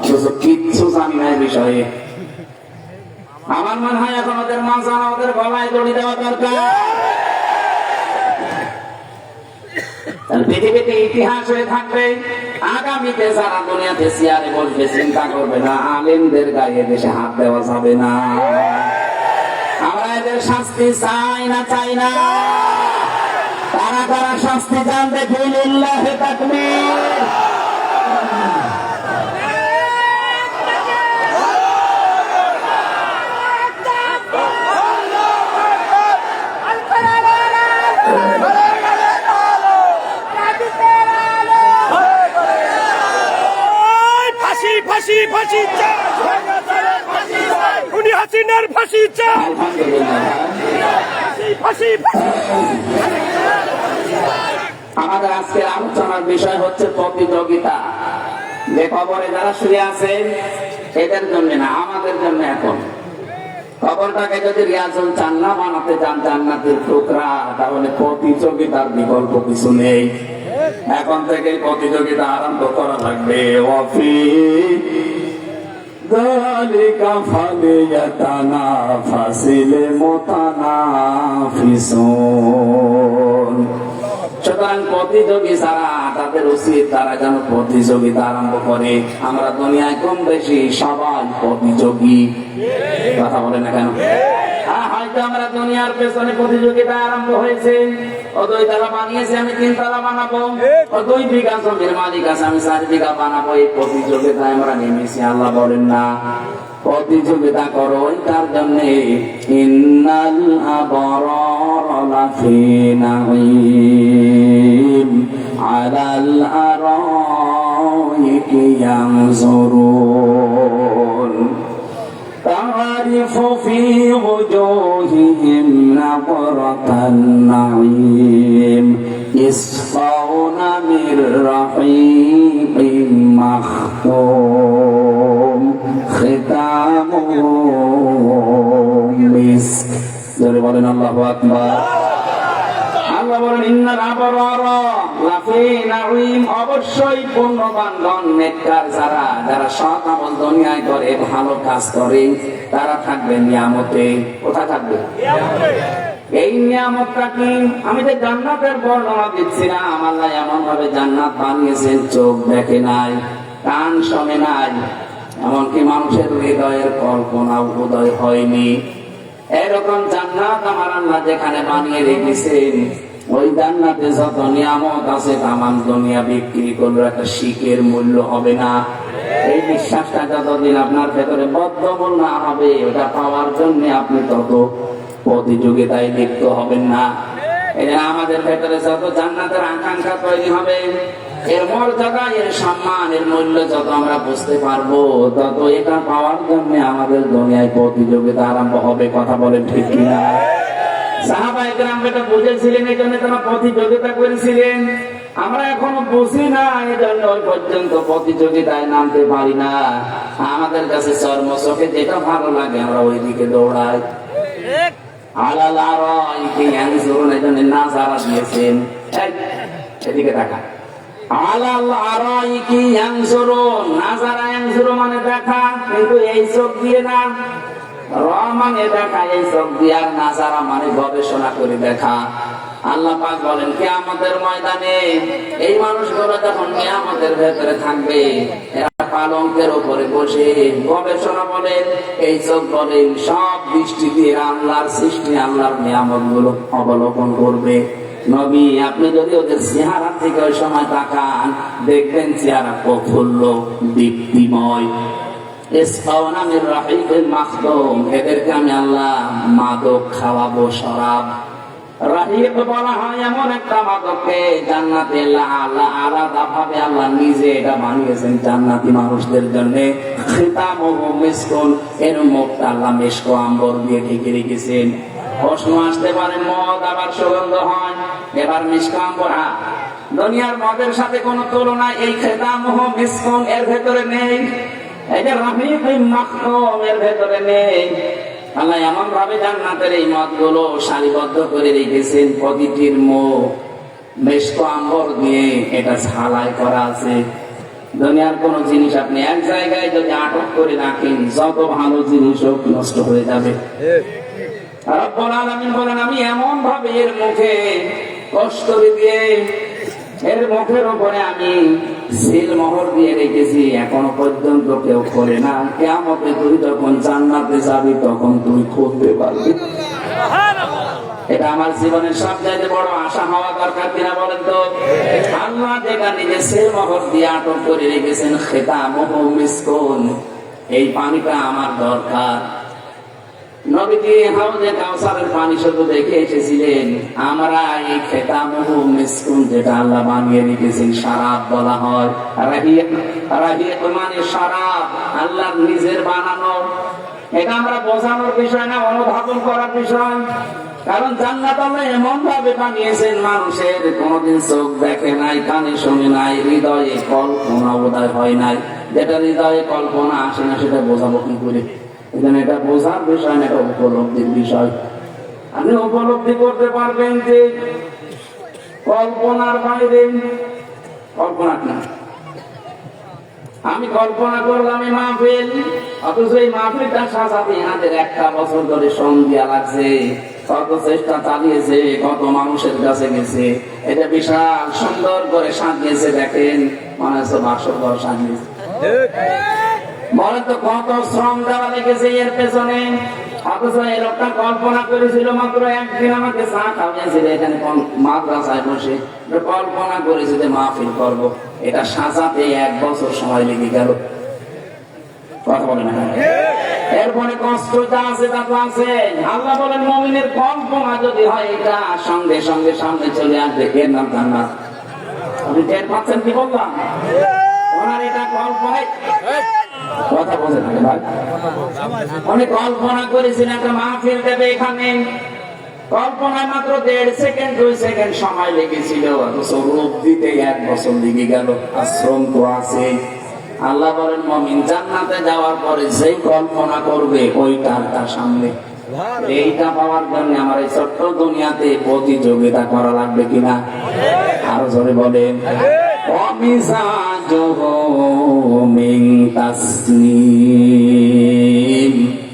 অথচ কিচ্ছু জানি না এই বিষয়ে। আমার মনে হয় এখন ওদের মাথা ওদের গলায় দড়ি দেওয়া দরকার। পৃথিবীতে ইতিহাস হয়ে থাকবে। আগামীতে যারা দুনিয়াতে চেয়ারে বসবে চিন্তা করবে না আলেমদের গায়ে দেশে হাত দেওয়া যাবে না। আমরা এদের শাস্তি চাই না, চাই না। তারা তারা শাস্তি চান দেখে লিল্লাহি তাকবীর। ফাঁসি ফাঁসি চাই, উনি হাসিনার ফাঁসি চাই, ফাঁসি। আমাদের আজকের আলোচনার বিষয় হচ্ছে প্রতিযোগিতা। যে কবরে যারা শুয়ে আছে এদের জন্য না, আমাদের জন্য। এখন কবরটাকে যদি রিয়াজুল জান্নাহ বানাতে চান, জান্নাতের টুকরা, তাহলে প্রতিযোগিতার বিকল্প কিছু নেই। এখন থেকে প্রতিযোগিতা আরম্ভ করা লাগবে। ওয়াফি যালিকা ফালিয়াতানাফাসিল মুতানাফিসুন। সুতরাং প্রতিযোগী যারা, তাদের উচিত তারা যেন প্রতিযোগিতা আরম্ভ করে। আমরা দুনিয়ায় কম বেশি সবাই প্রতিযোগী, কথা বলে না কেন? হয়তো আমরা দুনিয়ার পেছনে প্রতিযোগিতা আরম্ভ হয়েছে। ও 2 তলা বানিয়েছে, আমি 3 তলা বানাবো। ও 2 বিঘা জমির মালিক আছে, আমি 4 বিঘা বানাবো। এই প্রতিযোগিতায় আমরা নেমেছি। আল্লাহ বলেন না প্রতিযোগিতা করো, তার জন্য ইন্নাল আবরারা লাফি নাঈম আলাল আরাইকি ইয়ানজুরুন تعرف في وجوههم نظرة النعيم يسقون من رحيق مختوم ختامه مسك। জোরে বলেন আল্লাহু আকবার। আল্লাহ বলেন ইন্নাল আবরারা লাফি নাঈম, অবশ্যই পুণ্যবানগণ নেককার যারা সৎ আমল দুনিয়ায় করে, ভালো কাজ করে, তারা থাকবে নিয়ামতে। কোথায় থাকবে? এই নিয়ামতটা কি? আমি যে জান্নাতের বর্ণনা দিচ্ছিলাম, আল্লাহ এমন ভাবে জান্নাত বানিয়েছেন, চোখ দেখে নাই, কান শোনে নাই, এমনকি মানুষের হৃদয়ের কল্পনাও উদয় হয়নি। এরকম জান্নাত আমার আল্লাহ যেখানে বানিয়ে রেখেছেন, ওই জান্নাতে যত নিয়ামত আছে তামাম দুনিয়া বিক্রি করলে একটা শিকের মূল্য হবে না। এই বিশ্বাসটা যতদিন আপনার ভেতরে বদ্ধমূল না হবে, ওটা পাওয়ার জন্য আপনি তত প্রতিযোগিতায় লিপ্ত হবেন না। এই আমাদের ভেতরে যত জান্নাতের আকাঙ্ক্ষা তৈরি হবে, এর মর্যাদা, এর সম্মান, এর মূল্য যত আমরা বুঝতে পারবো, তত এটা পাওয়ার জন্য আমাদের দুনিয়ায় প্রতিযোগিতা আরম্ভ হবে। কথা বলেন ঠিক কিনা? সাহাবায়ে কেরাম এটা বুঝেছিলেন, এই জন্য তারা প্রতিযোগিতা করেছিলেন। আমরা এখনো বুঝি না, এই জন্য ওই পর্যন্ত প্রতিযোগিতায় নামতে পারি না। আমাদের কাছে চর্মচোখে যেটা ভালো লাগে আমরা ওই দিকে দৌড়াই। আলাল আরাইকি ইয়ানজুরুন, এই জন্য নাজারা দিয়েছেন। এদিকে তাকা। আলাল আরাইকি ইয়ানজুরুন, নাজারা ইয়ানজুরু মানে দেখা, কিন্তু এই চোখ দিয়ে না। মানে দেখা, এই চোখ দিয়ে, আর নাজারা মানে গবেষণা করে দেখা। আল্লাহ পাক বলেন কিয়ামতের ময়দানে এই মানুষগুলো যখন কিয়ামতের ভেতরে থাকবে, এরা পালঙ্কের উপরে বসে গবেষণা বলেন, এই চোখ বলেন, সব দৃষ্টি দিয়ে আল্লাহর সৃষ্টি, আল্লাহর নিয়ামত গুলো অবলোকন করবে। নবী, আপনি যদি ওদের চেহারা থেকে ওই সময় তাকান, দেখবেন চেহারা প্রফুল্ল দীপ্তিময়। এদেরকে আমি আল্লাহ মাদক খাওয়াবো, শরাব। রাহিক বলা হয় এমন একটা মাদককে জান্নাতে আলাদা ভাবে আল্লাহ নিজে এটা বানিয়েছেন জান্নাতি মানুষদের জন্য। খিতামুহু মিসকুন, এর মুখটা আল্লাহ মিশক আম্বর দিয়ে ঢেকে রেখেছেন। প্রশ্ন আসতে পারে, মদ আবার সুগন্ধ হয়, এবার মিশক আম্বর। দুনিয়ার মদের সাথে কোনো তুলনা এই খিতামুহু মিসকুন এর ভেতরে নেই, এই যে রাহিক মাখতুম এর ভেতরে নেই। আল্লাহ এমন ভাবে জান্নাতের এই মদগুলো সারিবদ্ধ করে রেখেছেন, প্রতিটির মুখ মিশক আম্বর দিয়ে এটা ঝালাই করা আছে। দুনিয়ার কোন জিনিস আপনি এক জায়গায় যদি আটক করে রাখেন, যত ভালো জিনিস হোক নষ্ট হয়ে যাবে। রব্বুল আলামিন বলেন, আমি এমন ভাবে এর মুখে কষ্টরি দিয়ে, এর মুখের উপরে আমি সিল মোহর দিয়ে রেখেছি, এখনো পর্যন্ত কেউ খোলে না। কিয়ামতে তুই যখন জান্নাতে যাবি, তখন তুই খুলতে পারবি। এটা আমার জীবনের সবচাইতে বড় আশা হওয়া দরকার কিনা বলেন তো? আল্লাহ যেটা নিজে সিল মোহর দিয়ে আটক করে রেখেছেন, খিতামুহু মিসকুন, এই পানিটা আমার দরকার। নবীজি হাউজে কাউসারের পানি শুধু দেখে এসেছিলেন। আমরা এই খিতামুহু মিসকুন যেটা আল্লাহ বানিয়ে রেখেছেন, শরাব বলা হয়। রাহিক মানে শরাব, আল্লাহর নিজের বানানো। এটা আমরা বোঝানোর বিষয় না, অনুধাবন করার বিষয়। কারণ জান্নাত আল্লাহ এমন ভাবে বানিয়েছেন, মানুষের কোনদিন চোখ দেখে নাই, কানে শুনে নাই, হৃদয়ে কল্পনা বোধহয় হয় নাই। যেটা হৃদয়ে কল্পনা আসে না, সেটা বোঝাবো কি করে? এটা বোঝার বিষয় না, এটা উপলব্ধির বিষয়। আপনি উপলব্ধি করতে পারবেন যে কল্পনার বাইরে কল্পনা না। আমি কল্পনা করলাম এই মাহফিল, অথচ এই মাহফিলটা সাজাতে এনাদের একটা বছর ধরে শ্রম দেওয়া লাগছে, কত চেষ্টা চালিয়েছে, কত মানুষের কাছে গেছে। এটা বিশাল সুন্দর করে সাজিয়েছে, দেখেন মনে হচ্ছে বাসঘর সাজিয়েছে। বলেন তো কত শ্রম দেওয়া লেগেছে এর পেছনে। অথচ এই লোকটা কল্পনা করেছিল, মাত্র একদিন আমাকে চা খাওয়াইছিল এখানে মাদ্রাসায় বসে, কল্পনা করেছে যে মাহফিল করবো। এটা সাজাতে 1 বছর সময় লেগে গেল। কথা বলে না? এরপরে কষ্ট যা আছে তা তো আছে। আল্লাহ বলেন, মুমিনের কল্পনা যদি হয়, এটা সঙ্গে সঙ্গে সামনে চলে আসবে। এর নাম জান্নাত। আপনি টের পাচ্ছেন কি বললাম? ওনার এটা কল্পনায় কথা বলছে থাকে ভাই। অনেক কল্পনা করেছিলেন একটা মাহফিল দেবে এখানে, কল্পনায় মাত্র 1.5 সেকেন্ড 2 সেকেন্ড সময় লেগেছিল, অথচ রূপ দিতে 1 বছর লেগে গেল। আশ্রম তো আছে। আল্লাহ বলেন, মুমিন জান্নাতে যাওয়ার পরে যেই কল্পনা করবে, ওইটা তার সামনে এইটা পাওয়ার জন্য আমার এই ছোট্ট দুনিয়াতে প্রতিযোগিতা করা লাগবে কিনা? আরো জোরে বলেন।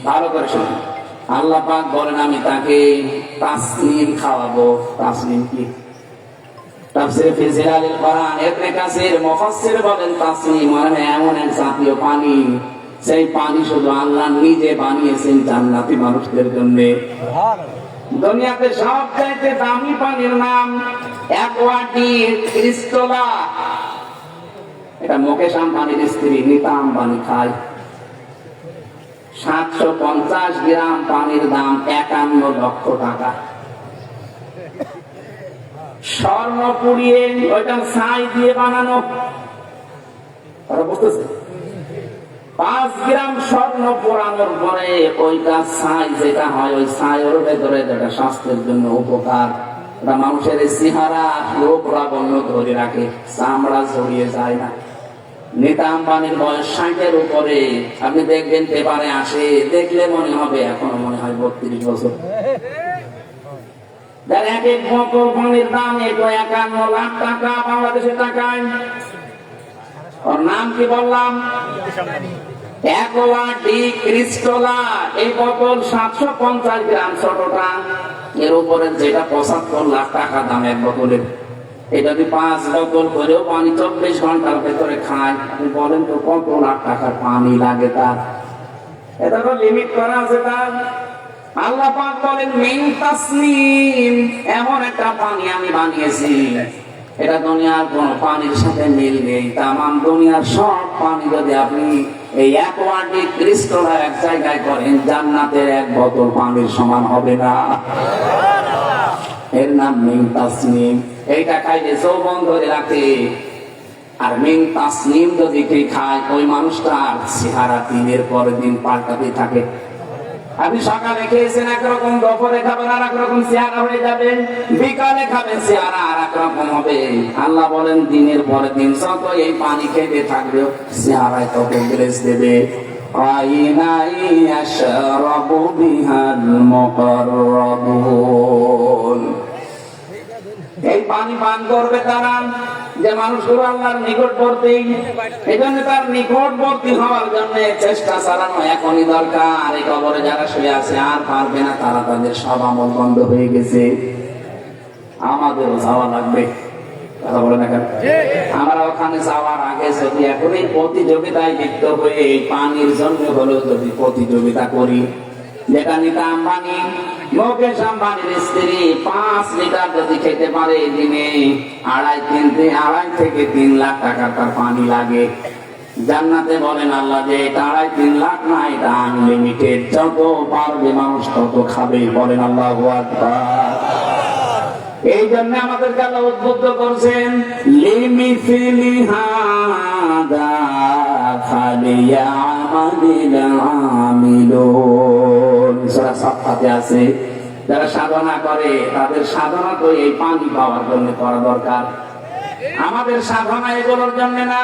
ভালো করে শুনুন, আল্লাহ পাক বলেন আমি তাকে তাসনিম খাওয়াবো। তাসনিম কি? তাফসীর ফি জিলালিল কোরআন ইবনে কাসির মুফাসসির বলেন তাসনিম মানে এমন এক জাতীয় পানি, সেই পানি শুধু আল্লাহ নিজে বানিয়েছেন জান্নাতি মানুষদের জন্য। দুনিয়াতে সবচাইতে দামি পানির নাম অ্যাকোয়াটিক ক্রিস্টোলা। এটা মুকেশ আম্বানির স্ত্রী নীতা আম্বানি খায়। 750 গ্রাম পানির দাম 51 লক্ষ টাকা। স্বর্ণ পুড়িয়ে ওইটা ছাই দিয়ে বানানো। তারা বুঝতেছে 5 গ্রাম স্বর্ণ পোড়ানোর পরে ওইটা ছাই যেটা হয়, ওই ছাইয়ের ভেতরে যেটা স্বাস্থ্যের জন্য উপকার, এটা মানুষের চেহারা রূপ লাবণ্য ধরে রাখে, চামড়া জড়িয়ে যায় না। নীতা আম্বানির বয়স 60-এর উপরে। আপনি দেখবেন পেপারে আসে, দেখলে মনে হবে এখনো মনে হয় 32 বছর। যার এক এক বোতল পানির দাম 51 লাখ টাকা বাংলাদেশের টাকায়। ওর নাম কি বললাম? অ্যাকোয়াটিক ক্রিস্টোলা। এই বোতল 750 গ্রাম ছোটটা, এর উপরে যেটা 75 লাখ টাকা দাম এক বোতলের। এটা যদি 5 বোতল করেও পানি 24 ঘন্টার ভেতরে খায়, আপনি বলেন তো কত লাখ টাকার পানি লাগে তার? এটা তো লিমিট করা আছে তার। আল্লাহ পাক বলেন মিন তাসনিম, এমন একটা পানি আমি বানিয়েছি, এটা দুনিয়ার কোন পানির সাথে মিল নেই। তামাম দুনিয়ার সব পানি যদি আপনি এই অ্যাকোয়াটিক ক্রিস্টোলা এক জায়গায় করেন, জান্নাতের এক বোতল পানির সমান হবে না। এর নাম মিন তাসনিম। এইটা খাইলে যৌবন ধরে রাখে। আর মিন তাসনিম যদি কে খায়, ওই মানুষটার চেহারা দিনের পর দিন পাল্টাতে থাকে। আপনি সকালে খেয়েছেন একরকম, দুপুরে খাবেন আর একরকম, চেহারা হয়ে যাবে। বিকালে খাবেন, চেহারা আর একরকম হবে। আল্লাহ বলেন দিনের পরে দিন যত এই পানি খেতে থাকবে, চেহারায় তত গ্লেজ দেবে। এই পানি পান করবে তারা যে মানুষগুলো আল্লাহর নিকটবর্তী। এই জন্য তার নিকটবর্তী হওয়ার জন্য চেষ্টা চালানো এখনই দরকার। এই কবরে যারা শুয়ে আছে আর পারবে না, তারা তাদের সব আমল বন্ধ হয়ে গেছে। আমাদেরও যাওয়া লাগবে, কথা বলে না কেন? আমরা ওখানে যাওয়ার আগে যদি এখন এই প্রতিযোগিতায় লিপ্ত হয়ে এই পানির জন্য হলেও যদি প্রতিযোগিতা করি, যেটা নীতা আম্বানি মুকেশ আম্বানির স্ত্রী 5 লিটার যদি খেতে পারে দিনে, 2.5 থেকে 3 লাখ টাকার তার পানি লাগে। জান্নাতে বলেন আল্লাহ যে এটা 2.5-3 লাখ না, এটা আনলিমিটেড, যত পারবে মানুষ তত খাবে। বলেন আল্লাহু আকবার। এই জন্য আমাদেরকে আল্লাহ উদ্বুদ্ধ করছেন লিমিসলি হাদা ফালিয়ামালিল আমিলুন। সূরা সাফফাতে আছে, যারা সাধনা করে তাদের সাধনা তো এই পানি পাওয়ার জন্য করা দরকার। আমাদের সাধনা এগুলোর জন্য না।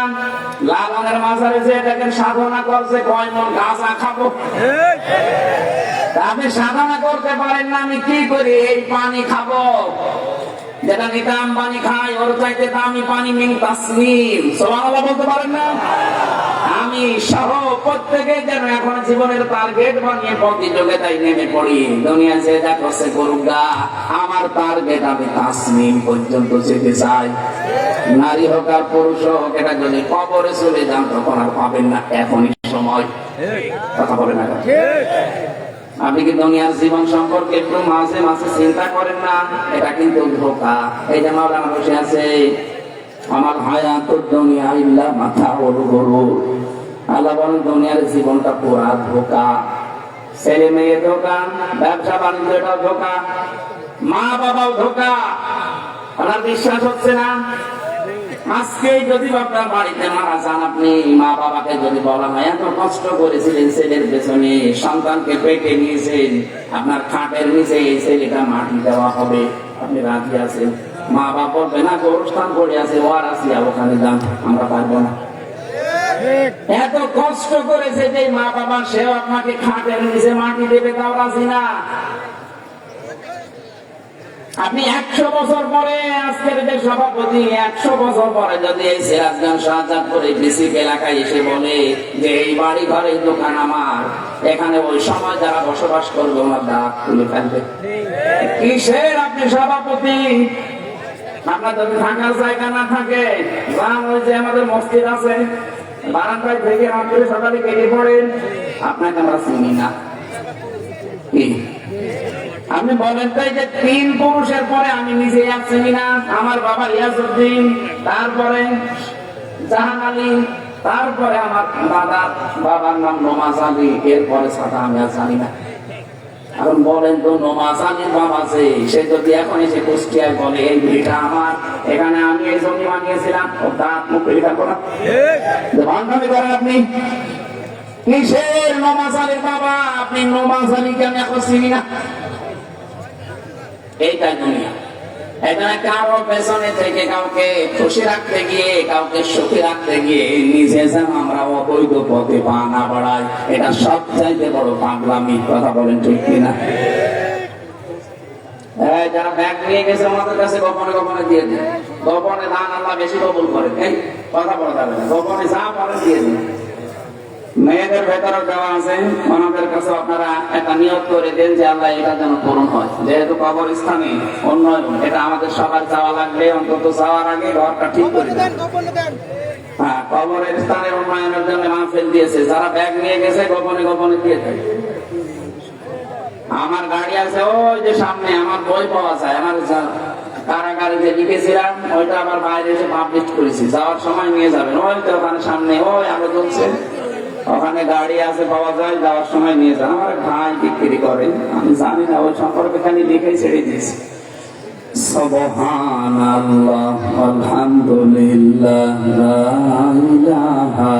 লালনের মাজারে যে দেখেন সাধনা করছে, কয় মন গাঁজা খাবো। আপনি সাধনা করতে পারেন না, আমি কি করি এই পানি খাবো, যেটা নীতা আম্বানি খায়, ওর চাইতে দামি পানি মিন তাসনিম। সুবহানাল্লাহ বলতে পারেন না? আমি সহ প্রত্যেকে যেন এখন জীবনের টার্গেট বানিয়ে প্রতিযোগিতায় নেমে পড়ি। দুনিয়া যে যা করছে করুক গা, আমার টার্গেট আমি তাসনিম পর্যন্ত যেতে চাই। নারী হোক আর পুরুষ হোক, এটা যদি কবরে চলে যান তখন আর পাবেন না। এখনই সময়, কথা বলে না? আপনি কি দুনিয়ার জীবন সম্পর্কে একটু মাঝে মাঝে চিন্তা করেন না? এটা কিন্তু ধোঁকা। এই যে মাওলানা বসে আছে, আমার হায়াতুদ দুনিয়া ইল্লা মাতাউল গুরুর। আল্লাহ বলেন দুনিয়ার জীবনটা পুরা ধোঁকা। ছেলে মেয়ে ধোঁকা, ব্যবসা বাণিজ্যটাও ধোঁকা, মা বাবাও ধোঁকা। আপনার বিশ্বাস হচ্ছে না? আজকে যদি আপনার বাড়িতে মারা যান, আপনি মা বাবাকে যদি বলা হয় এত কষ্ট করেছিলেন ছেলের পেছনে, সন্তানকে পেটে নিয়েছেন, আপনার খাটের নিচে এই ছেলেটা মাটি দেওয়া হবে, আপনি রাজি আছেন? মা বাবা বলবে না, গোরস্থান পড়ে আছে, ওয়ার আসিয়া ওখানে যান, আমরা পারবো না। এত কষ্ট করেছে যে মা বাবা, সেও আপনাকে খাটের নিচে মাটি দেবে, তাও রাজি না। আপনি 100 বছর পরে, আজকের যে সভাপতি 100 বছর পরে যদি এই সিরাজগঞ্জ শাহজাদপুরে বিসিক এলাকায় এসে বলে যে এই বাড়ি ঘরের দোকান আমার, এখানে ওই সময় যারা বসবাস করবে ওনার দাঁত তুলে ফেলবে। কিসের আপনি সভাপতি? আপনার যদি থাকার জায়গা না থাকে, ওই যে আমাদের মসজিদ আছে, বারান্দায় থেকে রাত্রে সকালে কেটে পড়েন, আপনাকে আমরা চিনি না। কি আপনি বলেন তাই যে 3 পুরুষের পরে আমি নিজে চিনি না? আমার বাবা ইয়াজউদ্দিন, তারপরে জাহান আলী, তারপরে আমার দাদা বাবার নাম নমাজ আলী, এরপরে ছাড়া আমি আর জানি না। এখন বলেন তো, নমাজ আলীর বাবা আছে, সে যদি এখন এসে কুষ্টিয়ায় বলে এই ভিটা আমার, এখানে আমি এই জমি বানিয়েছিলাম, ও দাঁত মুখ পরীক্ষা করা বান্ধবী করেন আপনি? কিসের নমাজ আলীর বাবা? আপনি নমাজ আলীকে আমি এখন চিনি না। এইটাই দুনিয়া। এখানে কারো পেছনে থেকে কাউকে খুশি রাখতে গিয়ে, কাউকে সুখী রাখতে গিয়ে নিজে যেন আমরা অবৈধ পথে পা না বাড়াই, এটা সবচাইতে বড় পাগলামি। কথা বলেন ঠিক কিনা? যারা ব্যাগ নিয়ে গেছে আমাদের কাছে গোপনে গোপনে দিয়ে দিন। গোপনে দান আল্লাহ বেশি কবুল করে। এই কথা বলা যাবে না, গোপনে যা পারেন দিয়ে দিন। মেয়েদের ভেতরে দেওয়া আছে, ওনাদের কাছে আপনারা একটা নিয়ত করে দেন যে আল্লাহ এটা যেন পূরণ হয়। যেহেতু কবরস্থানে উন্নয়ন, এটা আমাদের সবার যাওয়া লাগবে, অন্তত যাওয়ার আগে ঘরটা ঠিক করে দেন। হ্যাঁ, কবরের স্থানের উন্নয়নের জন্য মাহফিল দিয়েছে, যারা ব্যাগ নিয়ে গেছে গোপনে গোপনে দিয়ে দেয়। আমার গাড়ি আছে ওই যে সামনে, আমার বই পাওয়া যায়, আমার কারাগারে যে লিখেছিলাম ওইটা আবার বাইরে এসে পাবলিশ করেছি, যাওয়ার সময় নিয়ে যাবেন। ওই তো ওখানে সামনে ওই আলো জ্বলছে, ওখানে গাড়ি আছে, পাওয়া যায়, যাওয়ার সময় নিয়ে যান। আমার ভাই বিক্রি করে, আমি জানি না, ওই সম্পর্কে খালি লিখেই ছেড়ে দিয়েছি। সুবহানাল্লাহ আলহামদুলিল্লাহ লা ইলাহা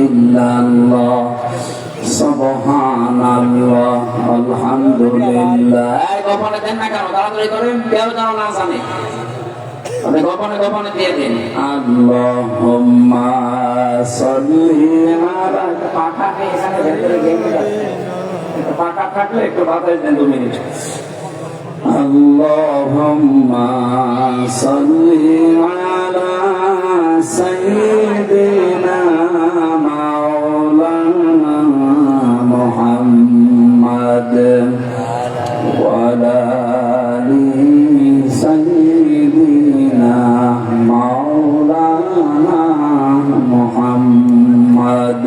ইল্লাল্লাহ, সুবহানাল্লাহ আলহামদুলিল্লাহ। এই গোপনে দেন না কেন? তাড়াতাড়ি করেন, কেউ যেন না জানে। আপনি গোপনে গোপনে দিয়ে দিন। আল্লাহুম্মা সাল্লি আলা, পাখাকে এখানে ভেতরে গেমে যাচ্ছে, পাখা থাকলে একটু বাতাস দেন 2 মিনিট। আল্লাহুম্মা সাল্লি আলা সাইয়্যিদিনা মাওলানা মুহাম্মাদ ওয়া আলা আলি সাইয়্যিদিনা মাওলানা মুহাম্মাদ।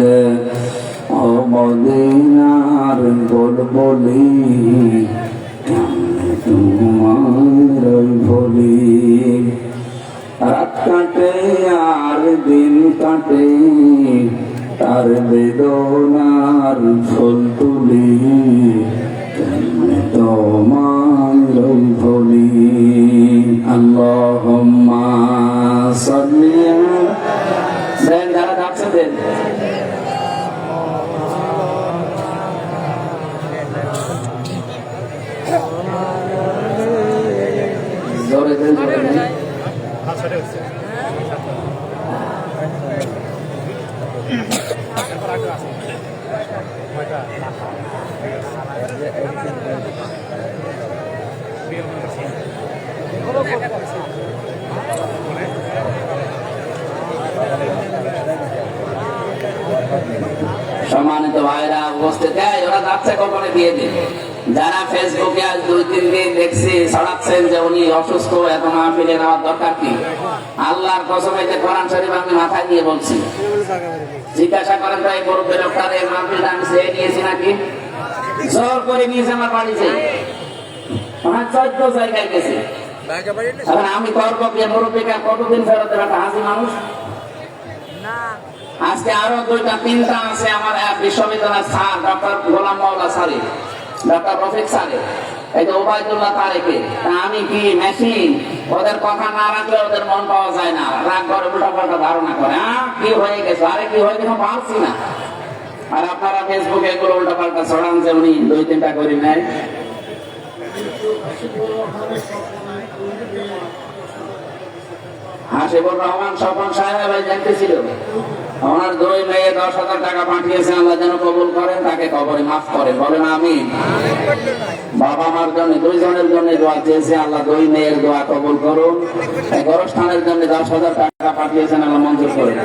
ও মদিনার বুলবুলি, তোমার বলি, রাত কাটে আর দিন কাটে, তার বেদনার ফুল তুলি, তোমার বলি। আল্লাহুম্মা সাল্লি আলা, দেন যারা যাচ্ছে দেন। জোরে দেন, জোরে দেন। সম্মানিত ভাইরা উপস্থিত, ওরা যাচ্ছে গোপনে দিয়ে দিন। যারা ফেসবুকে আজ 2-3 দিন দেখছি ছড়াচ্ছেন যে উনি অসুস্থ, এত মাহফিলে নেওয়ার দরকার কি? আল্লাহর কসম, এই যে কোরআন শরীফ আমি মাথায় নিয়ে বলছি, জিজ্ঞাসা করেন তো এই মুরব্বী লোকটার এই মাহফিলটা আমি চেয়ে নিয়েছি নাকি? জোর করে নিয়েছে আমার বাড়িতে, 14 জায়গায় গেছে। এখন আমি তর্ক দিয়ে মুরব্বীকে কতদিন ফেরত দেবেন? একটা হাসি মানুষ। আজকে আরো 2-3টা আছে আমার বিশ্ববিদ্যালয়ের স্যার, ডক্টর গোলাম মাওলা স্যারে, ডক্টর রফিক স্যারে, এই যে ওবায়দুল্লাহ তারেকে। আমি কি মেশিন? ওদের কথা না রাখলে ওদের মন পাওয়া যায় না, রাগ করে উল্টাপাল্টা ধারণা করে। কি হয়ে গেছে? আরে কি হয়ে গেছে ভাবছি না। আর আপনারা ফেসবুকে এগুলো উল্টাপাল্টা ছড়ান যে উনি 2-3টা করে নেয়। হাসিবুর রহমান স্বপন সাহেব দেখতেছিল, ওনার 2 মেয়ে 10,000 টাকা পাঠিয়েছেন, আল্লাহ যেন কবুল করেন, তাকে কবরে মাফ করেন, বলেন আমিন। বাবা মার জন্য 2 জনের জন্য দোয়া চেয়েছে, আল্লাহ 2 মেয়ের দোয়া কবুল করুন। গোরস্থানের জন্য 10,000 টাকা পাঠিয়েছেন, আল্লাহ মঞ্জুর করেন।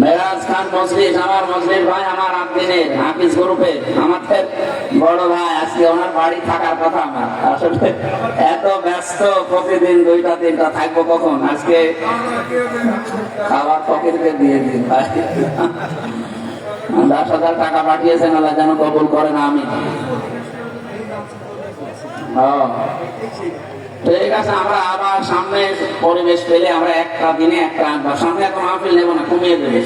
মেরাজ খান মজলিস, আমার মজলিস ভাই, আমার আব্দিনের হাফিজ গ্রুপে আমাদের বড় ভাই, আজকে ওনার বাড়ি থাকার কথা। আমার আসলে এত ব্যস্ত, প্রতিদিন 2টা-3টা থাকবো কখন, আজকে খাবার ফকিরকে দিয়ে দিন ভাই। 10,000 টাকা পাঠিয়েছেন, আল্লাহ যেন কবুল করেন, আমিন। ঠিক আছে, আমরা আবার সামনে পরিবেশ পেলে আমরা একটা দিনে একটা আনবো। সামনে এত মাহফিল নেবো না, কমিয়ে দেবে।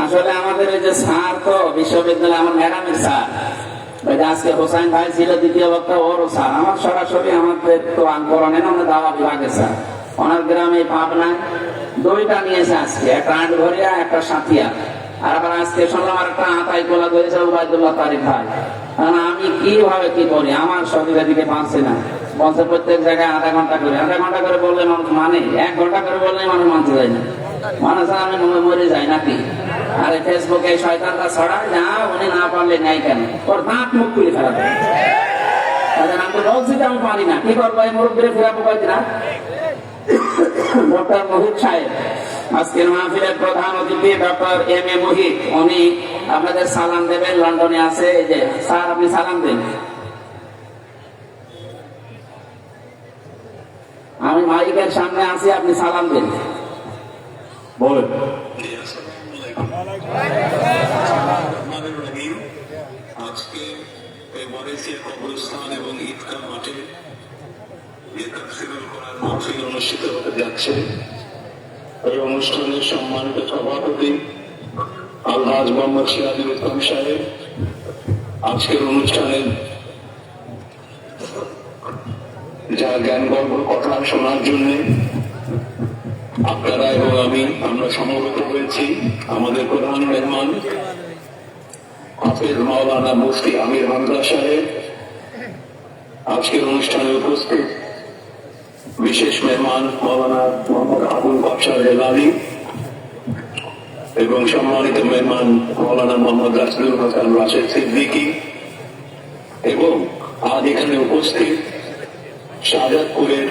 আসলে আমাদের এই যে স্যার, তো বিশ্ববিদ্যালয়ে আমার ম্যাডামের স্যার, ওই যে আজকে হোসাইন ভাই ছিল দ্বিতীয় বক্তা, ওরও স্যার। আমার সরাসরি আমাদের তো আন্দোলনে আমাদের দাওয়া বিভাগের স্যার, ওনার গ্রামে পাবনায় 2টা নিয়েছে আজকে, একটা আটঘরিয়া, একটা সাথিয়া। আর আবার আজকে শুনলাম আর একটা আতাই গোলা ধরেছে উবাইদুল্লাহ তারিক ভাই। কারণ আমি কিভাবে কি করি, আমার শরীরে দিকে পারছি না। বলছে প্রত্যেক জায়গায় আধা ঘন্টা করে বললে মানুষ মানে, 1 ঘন্টা করে বললে মানুষ মানতে যায় না। মানুষ আমি মরে যাই নাকি? আরে ফেসবুকে শয়তানটা ছড়ায়, যা উনি না পারলে নাই কেন, ওর দাঁত মুখ খুলে ফেলা দেয়। আমি তো বলছি যে আমি পারি না, কি করবো, এই মুরব্বীরে ফেরাবো কয়েকদিন। ডক্টর মোহিত সাহেব আজকের মাহফিলের প্রধান অতিথি, ডক্টর M.A. মোহিত, উনি আপনাদের সালাম দেবেন, লন্ডনে আছে। এই যে স্যার, আপনি সালাম দেন। আমি মাইকের সামনে আছি, আপনি সালাম দেন, বলেন। আজকে ওয়ারেসিয়া কবরস্থান এবং ঈদগাহ মাঠে যে তাফসীরুল কোরআন মাহফিল অনুষ্ঠিত হতে যাচ্ছে, এই অনুষ্ঠানের সম্মানিত সভাপতি আলহাজ মোহাম্মদ সিরাজুল ইসলাম সাহেব আজকের অনুষ্ঠানের যা জ্ঞানগর্ভ কথা শোনার জন্য আপনারা এবং আমরা সমবেত হয়েছি। আমাদের প্রধান মেহমান হাফেজ মাওলানা মুফতি আমির হামজা সাহেব, আজকের অনুষ্ঠানে উপস্থিত বিশেষ মেহমান মাওলানা মোহাম্মদ আবুল বাদশাহ হেলালি এবং সম্মানিত মেহমান মাওলানা মোহাম্মদ রাসেলুল হাসান রাশেদ সিদ্দিকী, এবং আজ এখানে উপস্থিত শাহজাদপুরের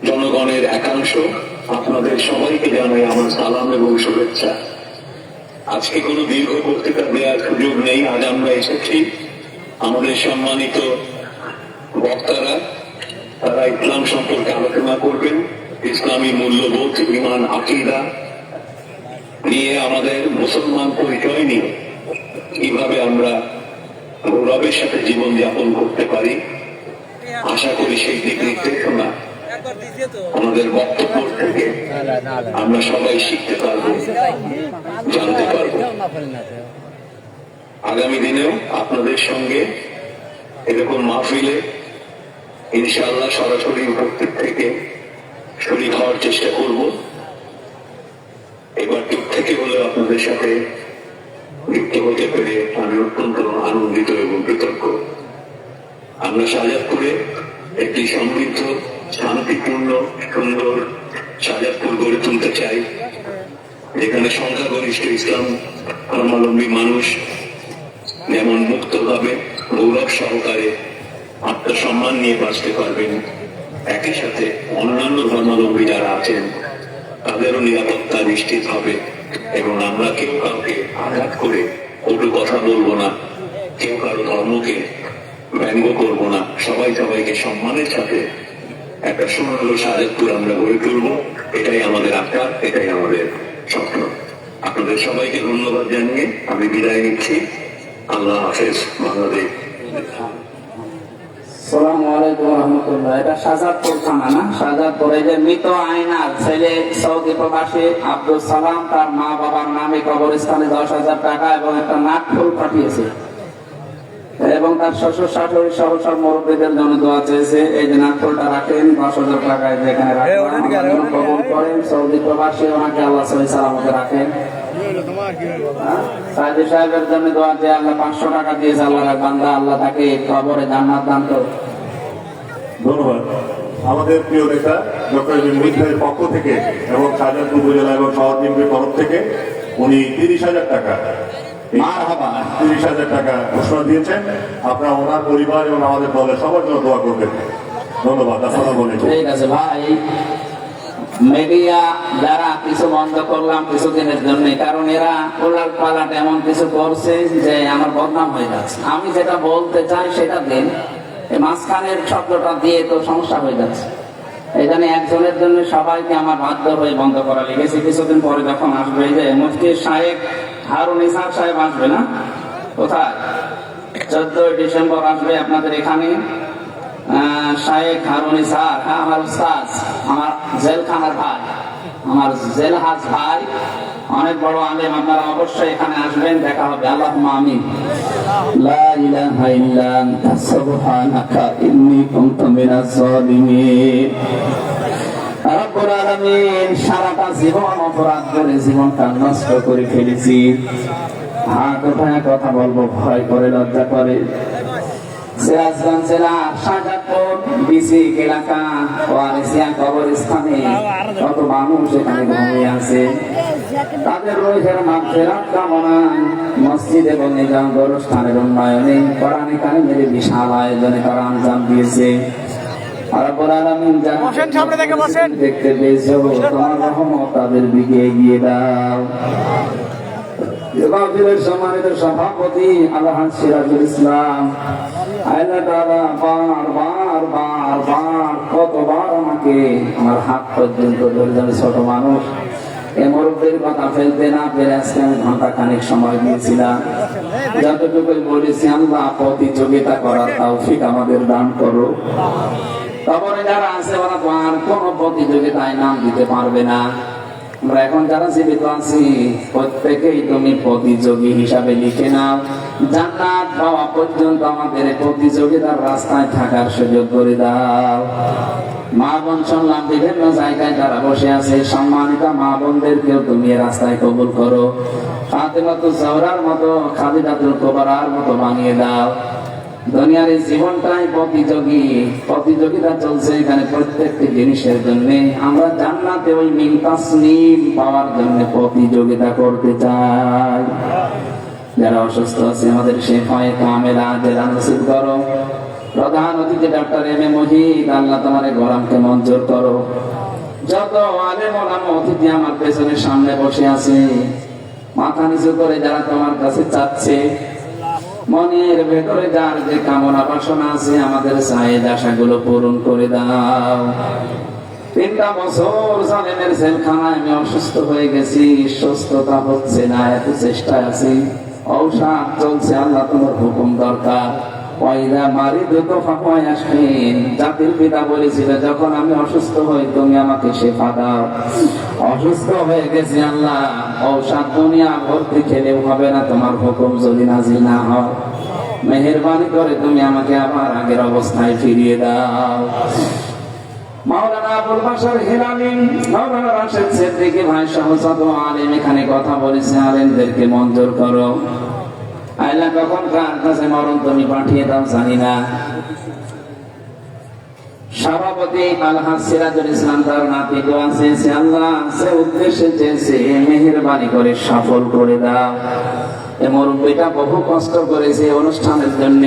জনগণের একাংশ, আপনাদের সবাইকে জানাই আমার সালাম এবং শুভেচ্ছা। আজকে কোনো দীর্ঘ বক্তৃতা দেওয়ার সুযোগ নেই। আজ আমরা এসেছি, আমাদের সম্মানিত বক্তারা তারা ইসলাম সম্পর্কে আলোচনা করবেন, ইসলামী মূল্যবোধ, ঈমান, আকীদা নিয়ে, আমাদের মুসলমান পরিচয় নিয়ে কিভাবে আমরা গৌরবের সাথে জীবন যাপন করতে পারি। আশা করি সেই দিক নির্দেশনা আমাদের বক্তব্য থেকে আমরা সবাই শিখতে পারবো, জানতে পারবো। আগামী দিনেও আপনাদের সঙ্গে এরকম মাহফিলে ইনশাআল্লাহ সরাসরি উপস্থিত থেকে শরীক হওয়ার চেষ্টা করব। এবার দূর থেকে হলেও আপনাদের সাথে যুক্ত হতে পেরে আমি অত্যন্ত আনন্দিত এবং কৃতজ্ঞ। আমরা শাহজাদপুরে একটি সমৃদ্ধ, শান্তিপূর্ণ, সুন্দর শাহজাদপুর গড়ে তুলতে চাই, যেখানে সংখ্যাগরিষ্ঠ ইসলাম ধর্মাবলম্বী মানুষ যেমন মুক্তভাবে গৌরব সহকারে আত্মসম্মান নিয়ে বাঁচতে পারবেন, একই সাথে অন্যান্য ধর্মাবলম্বী যারা আছেন তাদেরও নিরাপত্তা নিশ্চিত হবে, এবং আমরা কেউ কাউকে আঘাত করে কটু কথা বলবো না, কেউ কারো ধর্মকে ব্যঙ্গ করবো না, সবাই সবাইকে সম্মানের সাথে একটা সুন্দর শাহজাদপুর আমরা গড়ে তুলব। এটাই আমাদের আকার, এটাই আমাদের স্বপ্ন। আপনাদের সবাইকে ধন্যবাদ জানিয়ে আমি বিদায় নিচ্ছি। আল্লাহ হাফেজ। বাংলাদেশ। আসসালামু আলাইকুম ওয়া রাহমাতুল্লাহ। এটা শাহজাদপুর থানা না? শাহজাদপুর। এই যে মৃত আয়নার ছেলে সৌদি প্রবাসী আব্দুল সালাম, তার মা বাবার নামে কবরস্থানে 10,000 টাকা এবং একটা নাকফুল পাঠিয়েছে, এবং তার শ্বশুর শাশুড়ি সহ সব মুরব্বীদের জন্য দোয়া চেয়েছে। এই যে নাকফুলটা রাখেন, 10,000 টাকায় যেখানে রাখেন, কবুল করেন। সৌদি প্রবাসী, ওনাকে আল্লাহ সহি সালামতে রাখেন। সাইদি সাহেবের জন্য দোয়া, যে আল্লাহ 500 টাকা দিয়েছে আল্লাহর বান্দা, আল্লাহ তাকে কবরে জান্নাত দান করুন। ধন্যবাদ। আমাদের প্রিয় নেতা ডক্টর মুহিত ভাইয়ের পক্ষ থেকে এবং শাহজাহানপুর উপজেলা এবং শহর বিএনপির তরফ থেকে উনি 30,000 টাকা, মারহাবা। 30,000 টাকা ঘোষণা দিয়েছেন। আপনারা ওনার পরিবার এবং আমাদের দলের সবার জন্য দোয়া করবেন। ধন্যবাদ। আসসালামু আলাইকুম। ঠিক আছে ভাই, মিডিয়া যারা কিছু বন্ধ করলাম কিছুদিনের জন্য, কারণ এরা উল্লাট পালাট এমন কিছু করছে যে আমার বদনাম হয়ে যাচ্ছে। আমি যেটা বলতে চাই সেটা দিন, এই মাঝখানের শব্দটা দিয়ে তো সমস্যা হয়ে যাচ্ছে। এই জন্য একজনের জন্য সবাইকে আমার বাধ্য হয়ে বন্ধ করা লেগেছে। কিছুদিন পরে যখন আসবে, এই যে মুফতি সাহেব হারুন ইসহাক সাহেব আসবে না, কোথায় 14 ডিসেম্বর আসবে আপনাদের এখানে। শায়েখ হারুন ইসহাক, আমার উস্তাদ, আমার জেলখানার ভাই, আমার জেলহাজ ভাই, অনেক বড় আলেম। আপনারা অবশ্যই এখানে আসবেন, দেখা হবে। আল্লাহুম্মা আমিন। লা ইলাহা ইল্লা আনতা সুবহানাকা ইন্নী কুনতু মিনাজ জালিমিন। রব্বুল আলামিন, সারাটা জীবন অপরাধ করে জীবনটা নষ্ট করে ফেলেছি। কোথায় কথা বলবো ভয় করে, লজ্জা করে। সিরাজগঞ্জ জেলা শাহজাদপুর বিসি এলাকা ওয়ারিসিয়া কবরস্থানে কত মানুষ এখানে ঘুমিয়ে আছে। তাদের রোহের মাগফিরাত কামনায় মসজিদ এবং নিজাম অনুষ্ঠানের উন্নয়নে কোরআনে কারিমের বিশাল আয়োজনে তারা আঞ্জাম দিয়েছে। রব্বুল আলামিন দেখতে পেয়েছো, তোমার রহমত তাদের দিকে এগিয়ে দাও। সম্মানিত সভাপতি আলহাজ সিরাজুল ইসলাম, আল্লাহ তাআলা বারবার কতবার আমাকে আমার হাত পর্যন্ত ধরে, ছোট মানুষ এই মুরব্বীর কথা ফেলতে না পেরে আজকে আমি ঘন্টা খানিক সময় দিয়েছিলাম। যতটুকু বলেছি, আল্লাহ প্রতিযোগিতা করার তৌফিক আমাদের দান করো। তারপরে যারা আছে ওরা তো আর কোন প্রতিযোগিতায় নাম দিতে পারবে না। আমরা এখন যারা জীবিত আছি প্রত্যেকেই তুমি প্রতিযোগী হিসাবে লিখে নাও। জান্নাত পাওয়া পর্যন্ত আমাদের প্রতিযোগিতার রাস্তায় থাকার সুযোগ করে দাও। মা বোন শুনলাম বিভিন্ন জায়গায় যারা বসে আছে, সম্মানিত মা বোনদেরকেও তুমি রাস্তায় কবুল করো। ফাতেমাতুজ জাহরার মতো, খাদিজাতুল কুবরার মতো বানিয়ে দাও। দুনিয়ার এই জীবনটাই প্রতিযোগিতা চলছে এখানে প্রত্যেকটি জিনিসের জন্য। আমরা জান্নাতে ওই মিন তাসনিম পাওয়ার জন্য প্রতিযোগিতা করতে চাই। যারা অসুস্থ আছে আমাদের শেফায়ে কামেলা জেলা নসিব করো। প্রধান অতিথি ডক্টর এম এ মুহিত, আল্লাহ তোমার গরমকে মঞ্জুর করো। যত আলেম ওলামা অতিথি আমার পেছনের সামনে বসে আছে, মাথা নিচু করে যারা তোমার কাছে চাচ্ছে, মনের ভেতরে যার যে কামনা বাসনা আছে, আমাদের চাহিদা আশাগুলো পূরণ করে দাও। 3টা বছর জালেমের জেলখানায় আমি অসুস্থ হয়ে গেছি, সুস্থতা হচ্ছে না, এত চেষ্টায় আছি, ঔষধ চলছে। আল্লাহ তোমার হুকুম দরকার। জাতির পিতা বলেছিল, যখন আমি অসুস্থ হই তুমি আমাকে শেফা দাও। অসুস্থ হয়ে গেছি আল্লাহ, ঔষধ দুনিয়া ভর্তি খেলেও হবে না তোমার হুকুম যদি নাজিল না হয়। মেহেরবানি করে তুমি আমাকে আবার আগের অবস্থায় ফিরিয়ে দাও। মাওলানা আবুল বাশার হিলালি, মাওলানা রাশেদ সিদ্দিকী ভাই সহ যত আলেম এখানে কথা বলেছে, আলেমদেরকে মঞ্জুর করো। আল্লাহ কখন কার কাছে মরণ তুমি পাঠিয়ে দাও জানি না। সভাপতি আলহাজ সিরাজুল ইসলাম তার নাতি দোয়া চেয়েছে, আল্লাহ সে উদ্দেশ্যে চেয়েছে মেহেরবানি করে সফল করে দাও। এই মুরব্বীটা বহু কষ্ট করেছে অনুষ্ঠানের জন্য।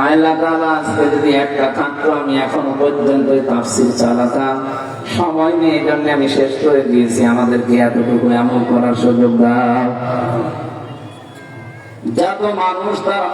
আল্লাহ তাআলা আজকে যদি একটা থাকতো, আমি এখনো পর্যন্ত তাফসীর চালাতাম। সময় নেই, এই জন্য আমি শেষ করে দিয়েছি। আমাদেরকে এতটুকু আমল করার সুযোগ দাও। যত মানুষ তার